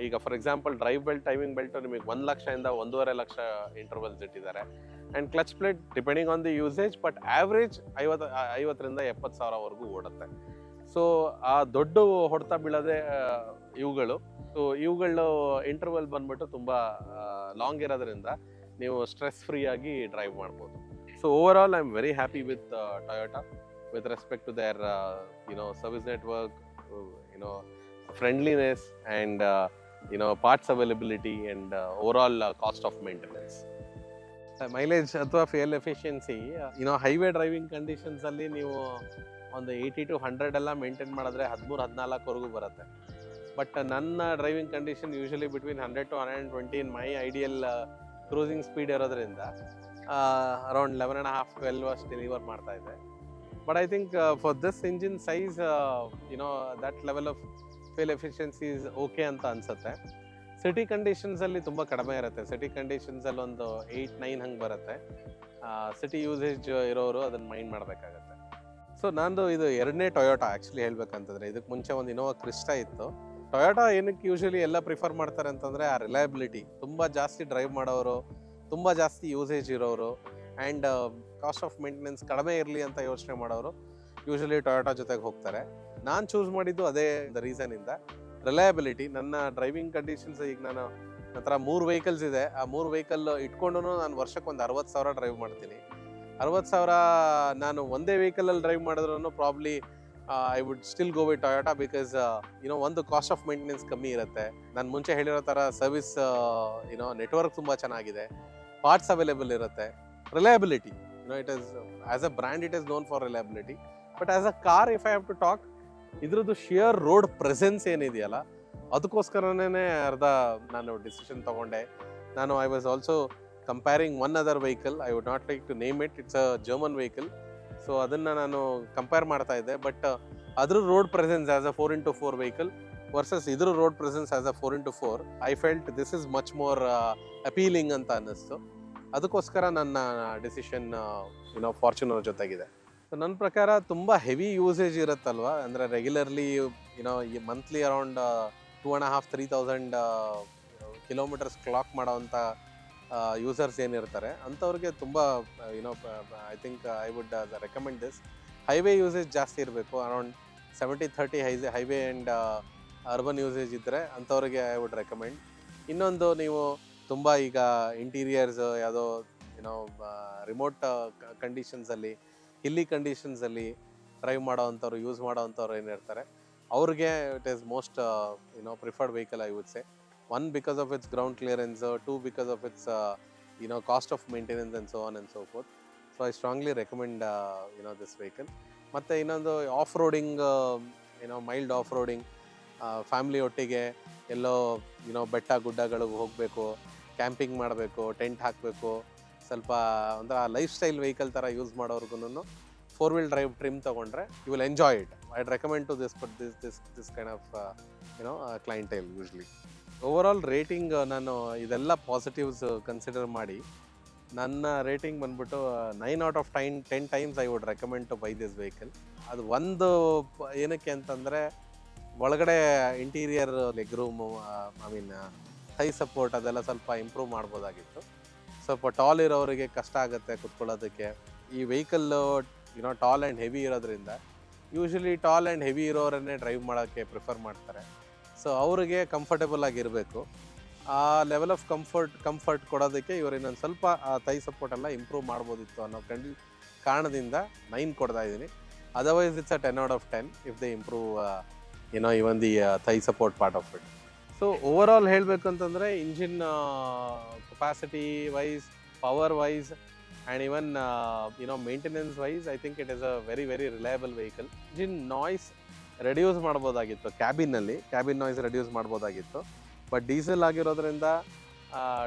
ಈಗ for example drive belt, timing belt ನಿಮಗೆ 1 ಲಕ್ಷದಿಂದ 1.5 ಲಕ್ಷ ಇಂಟರ್ವಲ್ಸ್ ಇಟ್ಟಿದ್ದಾರೆ. And clutch plate depending on the usage, but average 50,000ರಿಂದ 70,000ವರೆಗೂ ಓಡುತ್ತೆ. ಸೊ ಆ ದೊಡ್ಡ ಹೊಡೆತ ಬೀಳೋದೆ ಇವುಗಳು. ಸೊ ಇವುಗಳು ಇಂಟರ್ವಲ್ ಬಂದ್ಬಿಟ್ಟು ತುಂಬ ಲಾಂಗ್ ಇರೋದ್ರಿಂದ ನೀವು ಸ್ಟ್ರೆಸ್ ಫ್ರೀ ಆಗಿ ಡ್ರೈವ್ ಮಾಡ್ಬೋದು. So overall I am very happy with Toyota with respect to their service network, friendliness and parts availability and overall cost of maintenance. Mileage ಅಥವಾ fuel efficiency highway driving ಕಂಡೀಷನ್ಸಲ್ಲಿ ನೀವು ಒಂದು 80 to 100 ಎಲ್ಲ maintain ಮಾಡಿದ್ರೆ 13-14ವರೆಗೂ ಬರುತ್ತೆ. But ನನ್ನ driving condition usually between 100 to 120 in my ideal cruising speed ಇರೋದ್ರಿಂದ around 11.5-12 ಅಷ್ಟು ಡೆಲಿವರ್ ಮಾಡ್ತಾ ಇದೆ. But I think for this engine size that level of fuel efficiency is okay ಅಂತ ಅನಿಸುತ್ತೆ. ಸಿಟಿ ಕಂಡೀಷನ್ಸಲ್ಲಿ ತುಂಬ ಕಡಿಮೆ ಇರುತ್ತೆ. ಸಿಟಿ ಕಂಡೀಷನ್ಸಲ್ಲಿ ಒಂದು 8-9 ಹಂಗೆ ಬರುತ್ತೆ. ಸಿಟಿ ಯೂಸೇಜ್ ಇರೋರು ಅದನ್ನು ಮೈಂಡ್ ಮಾಡಬೇಕಾಗತ್ತೆ. ಸೊ ನಂದು ಇದು 2ನೇ ಟೊಯೋಟಾ ಆ್ಯಕ್ಚುಲಿ ಹೇಳ್ಬೇಕಂತಂದರೆ. ಇದಕ್ಕೆ ಮುಂಚೆ ಒಂದು ಇನೋವಾ ಕ್ರಿಸ್ಟಾ ಇತ್ತು. ಟೊಯೋಟಾ ಏನಕ್ಕೆ ಯೂಶಲಿ ಎಲ್ಲ ಪ್ರಿಫರ್ ಮಾಡ್ತಾರೆ ಅಂತಂದರೆ ಆ ರಿಲಯಬಿಲಿಟಿ. ತುಂಬ ಜಾಸ್ತಿ ಡ್ರೈವ್ ಮಾಡೋರು, ತುಂಬ ಜಾಸ್ತಿ ಯೂಸೇಜ್ ಇರೋರು ಆ್ಯಂಡ್ ಕಾಸ್ಟ್ ಆಫ್ ಮೇಂಟೆನೆನ್ಸ್ ಕಡಿಮೆ ಇರಲಿ ಅಂತ ಯೋಚನೆ ಮಾಡೋರು ಯೂಶಲಿ ಟೊಯೋಟಾ ಜೊತೆಗೆ ಹೋಗ್ತಾರೆ. ನಾನು ಚೂಸ್ ಮಾಡಿದ್ದು ಅದೇ ರೀಸನಿಂದ, ರಿಲಯಬಿಲಿಟಿ. ನನ್ನ ಡ್ರೈವಿಂಗ್ ಕಂಡೀಷನ್ಸ್ ಈಗ ನನ್ನ ಹತ್ರ 3 ವೆಹಿಕಲ್ಸ್ ಇದೆ. ಆ 3 ವೆಹಿಕಲ್ ಇಟ್ಕೊಂಡು ನಾನು ವರ್ಷಕ್ಕೆ ಒಂದು 60,000 ಡ್ರೈವ್ ಮಾಡ್ತೀನಿ. 60,000 ನಾನು ಒಂದೇ ವೆಹಿಕಲಲ್ಲಿ ಡ್ರೈವ್ ಮಾಡಿದ್ರೂ probably I would still go with Toyota because ಒಂದು ಕಾಸ್ಟ್ ಆಫ್ ಮೇಂಟೆನೆನ್ಸ್ ಕಮ್ಮಿ ಇರುತ್ತೆ. ನಾನು ಮುಂಚೆ ಹೇಳಿರೋ ಥರ ಸರ್ವಿಸ್ ನೆಟ್ವರ್ಕ್ ತುಂಬ ಚೆನ್ನಾಗಿದೆ, ಪಾರ್ಟ್ಸ್ ಅವೈಲೇಬಲ್ ಇರುತ್ತೆ, reliability it is as a brand it is known for reliability. But as a car if I have to talk, ಇದ್ರದ್ದು ಶಿಯರ್ ರೋಡ್ ಪ್ರೆಸೆನ್ಸ್ ಏನಿದೆಯಲ್ಲ ಅದಕ್ಕೋಸ್ಕರನೇ ನಾನು ಡಿಸಿಷನ್ ತೊಗೊಂಡೆ. I was also comparing one other vehicle, I would not like to name it, it's a German vehicle. So ಅದನ್ನು ನಾನು compare ಮಾಡ್ತಾ ಇದ್ದೆ. But ಅದ್ರ road presence as a 4x4 vehicle versus ಇದ್ರ road presence as a 4x4, I felt this is much more appealing ಅಂತ ಅನ್ನಿಸ್ತು. ಅದಕ್ಕೋಸ್ಕರ ನನ್ನ ಡಿಸಿಷನ್ ಫಾರ್ಚುನರ್ ಜೊತೆಗಿದೆ. ಸೊ ನನ್ನ ಪ್ರಕಾರ ತುಂಬ ಹೆವಿ ಯೂಸೇಜ್ ಇರುತ್ತಲ್ವ, ಅಂದರೆ regularly monthly around 2,500-3,000 kilometres clock ಮಾಡೋವಂಥ ಯೂಸರ್ಸ್ ಏನಿರ್ತಾರೆ ಅಂಥವ್ರಿಗೆ ತುಂಬ I think I would recommend this. Highway usage ಜಾಸ್ತಿ ಇರಬೇಕು, around 70-30 highway and urban usage ಇದ್ದರೆ ಅಂಥವ್ರಿಗೆ ಐ ವುಡ್ ರೆಕಮೆಂಡ್. ಇನ್ನೊಂದು, ನೀವು ತುಂಬ ಈಗ ಇಂಟೀರಿಯರ್ಸ್ ಯಾವುದೋ ರಿಮೋಟ್ ಕಂಡೀಷನ್ಸಲ್ಲಿ, ಹಿಲ್ಲಿ ಕಂಡೀಷನ್ಸಲ್ಲಿ ಡ್ರೈವ್ ಮಾಡೋವಂಥವ್ರು, ಯೂಸ್ ಮಾಡೋವಂಥವ್ರು ಏನಿರ್ತಾರೆ ಅವ್ರಿಗೆ it is most preferred vehicle I would say. 1 because of its ground clearance, 2 because of its cost of maintenance and so on and so forth. So I strongly recommend this vehicle. ಮತ್ತೆ ಇನ್ನೊಂದು off roading, mild off roading, family ಒಟ್ಟಿಗೆ ಎಲ್ಲೋ ಬೆಟ್ಟ ಗುಡ್ಡಗಳಿಗೆ ಹೋಗಬೇಕು, camping ಮಾಡಬೇಕು, tent ಹಾಕಬೇಕು, ಸ್ವಲ್ಪ ಅಂದ್ರೆ ಆ ಲೈಫ್ ಸ್ಟೈಲ್ ವೆಹಿಕಲ್ ಥರ ಯೂಸ್ ಮಾಡೋರ್ಗು 4-wheel drive ಟ್ರಿಮ್ ತೊಗೊಂಡ್ರೆ you will enjoy it. I recommend to this kind of clientele usually. Overall rating ನಾನು ಇದೆಲ್ಲ ಪಾಸಿಟಿವ್ಸ್ ಕನ್ಸಿಡರ್ ಮಾಡಿ ನನ್ನ ರೇಟಿಂಗ್ ಬಂದ್ಬಿಟ್ಟು 9/10 times I would recommend to buy this vehicle. ಅದು ಒಂದು ಏನಕ್ಕೆ ಅಂತಂದರೆ ಒಳಗಡೆ interior leg room I mean thigh support ಅದೆಲ್ಲ ಸ್ವಲ್ಪ ಇಂಪ್ರೂವ್ ಮಾಡ್ಬೋದಾಗಿತ್ತು. ಸ್ವಲ್ಪ ಟಾಲ್ ಇರೋರಿಗೆ ಕಷ್ಟ ಆಗುತ್ತೆ ಕುತ್ಕೊಳ್ಳೋದಕ್ಕೆ. ಈ ವೆಹಿಕಲ್ಲು ಟಾಲ್ ಆ್ಯಂಡ್ ಹೆವಿ ಇರೋದ್ರಿಂದ ಯೂಶ್ವಲಿ ಟಾಲ್ ಆ್ಯಂಡ್ ಹೆವಿ ಇರೋರನ್ನೇ ಡ್ರೈವ್ ಮಾಡೋಕ್ಕೆ ಪ್ರಿಫರ್ ಮಾಡ್ತಾರೆ. ಸೊ ಅವರಿಗೆ ಕಂಫರ್ಟೇಬಲ್ ಆಗಿರಬೇಕು. ಆ ಲೆವೆಲ್ ಆಫ್ ಕಂಫರ್ಟ್ ಕೊಡೋದಕ್ಕೆ ಇವರು ಇನ್ನೊಂದು ಸ್ವಲ್ಪ ಥೈ ಸಪೋರ್ಟ್ ಎಲ್ಲ ಇಂಪ್ರೂವ್ ಮಾಡ್ಬೋದಿತ್ತು ಅನ್ನೋ ಕಾರಣದಿಂದ 9 ಕೊಡ್ತಾ ಇದ್ದೀನಿ. Otherwise it's a 10/10 if they improve even the thigh support part of it. So overall ಹೇಳಬೇಕು ಅಂತಂದರೆ engine capacity wise, power wise and even maintenance wise I think it is a very very reliable vehicle. Engine noise reduce ಮಾಡ್ಬೋದಾಗಿತ್ತು, cabin noise reduce ಮಾಡ್ಬೋದಾಗಿತ್ತು. But diesel ಆಗಿರೋದ್ರಿಂದ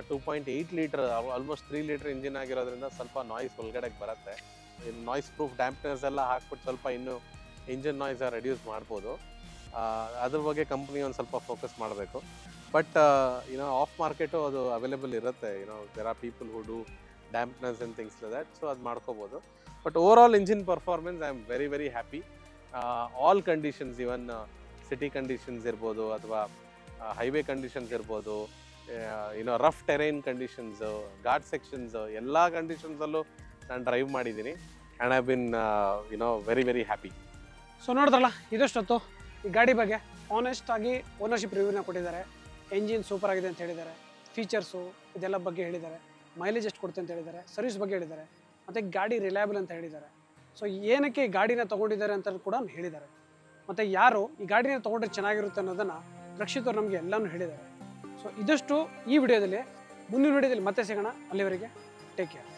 2.8 litre almost 3 litre engine ಆಗಿರೋದ್ರಿಂದ ಸ್ವಲ್ಪ noise ಒಳಗಡೆಗೆ ಬರುತ್ತೆ. Noise proof dampness ಎಲ್ಲ ಹಾಕ್ಬಿಟ್ಟು ಸ್ವಲ್ಪ ಇನ್ನೂ ಇಂಜಿನ್ ನಾಯ್ಸ್ ರೆಡ್ಯೂಸ್ ಮಾಡ್ಬೋದು. ಅದ್ರ ಬಗ್ಗೆ ಕಂಪ್ನಿ ಒಂದು ಸ್ವಲ್ಪ ಫೋಕಸ್ ಮಾಡಬೇಕು. ಬಟ್ ಆಫ್ ಮಾರ್ಕೆಟು ಅದು ಅವೈಲೇಬಲ್ ಇರುತ್ತೆ. There are people who do dampness and things like that. So ಅದು ಮಾಡ್ಕೋಬೋದು. But overall engine performance I am very very happy. All conditions, even city conditions ಇರ್ಬೋದು ಅಥವಾ highway conditions ಇರ್ಬೋದು, rough terrain conditions, ghat sections, ಎಲ್ಲ ಕಂಡೀಷನ್ಸಲ್ಲೂ ನಾನು drive ಮಾಡಿದ್ದೀನಿ and I been very very happy. So ನೋಡಿದ್ರಲ್ಲ, ಇದಷ್ಟೊತ್ತು ಈ ಗಾಡಿ ಬಗ್ಗೆ ಆನೆಸ್ಟ್ ಆಗಿ ಓನರ್ಶಿಪ್ ರಿವ್ಯೂನ ಕೊಟ್ಟಿದ್ದಾರೆ. ಎಂಜಿನ್ ಸೂಪರ್ ಆಗಿದೆ ಅಂತ ಹೇಳಿದ್ದಾರೆ, ಫೀಚರ್ಸು ಇದೆಲ್ಲ ಬಗ್ಗೆ ಹೇಳಿದ್ದಾರೆ, ಮೈಲೇಜ್ ಎಷ್ಟು ಕೊಡುತ್ತೆ ಅಂತ ಹೇಳಿದ್ದಾರೆ, ಸರ್ವಿಸ್ ಬಗ್ಗೆ ಹೇಳಿದ್ದಾರೆ, ಮತ್ತು ಗಾಡಿ ರಿಲಯಬಲ್ ಅಂತ ಹೇಳಿದ್ದಾರೆ. ಸೊ ಏನಕ್ಕೆ ಈ ಗಾಡಿನ ತೊಗೊಂಡಿದ್ದಾರೆ ಅಂತ ಕೂಡ ಹೇಳಿದ್ದಾರೆ. ಮತ್ತು ಯಾರು ಈ ಗಾಡಿನ ತೊಗೊಂಡ್ರೆ ಚೆನ್ನಾಗಿರುತ್ತೆ ಅನ್ನೋದನ್ನು ರಕ್ಷಿತ್ ಅವರು ನಮಗೆ ಎಲ್ಲನೂ ಹೇಳಿದ್ದಾರೆ. ಸೊ ಇದಷ್ಟು ಈ ವಿಡಿಯೋದಲ್ಲಿ. ಮುಂದಿನ ವಿಡಿಯೋದಲ್ಲಿ ಮತ್ತೆ ಸಿಗೋಣ. ಅಲ್ಲಿವರೆಗೆ ಟೇಕ್ ಕೇರ್.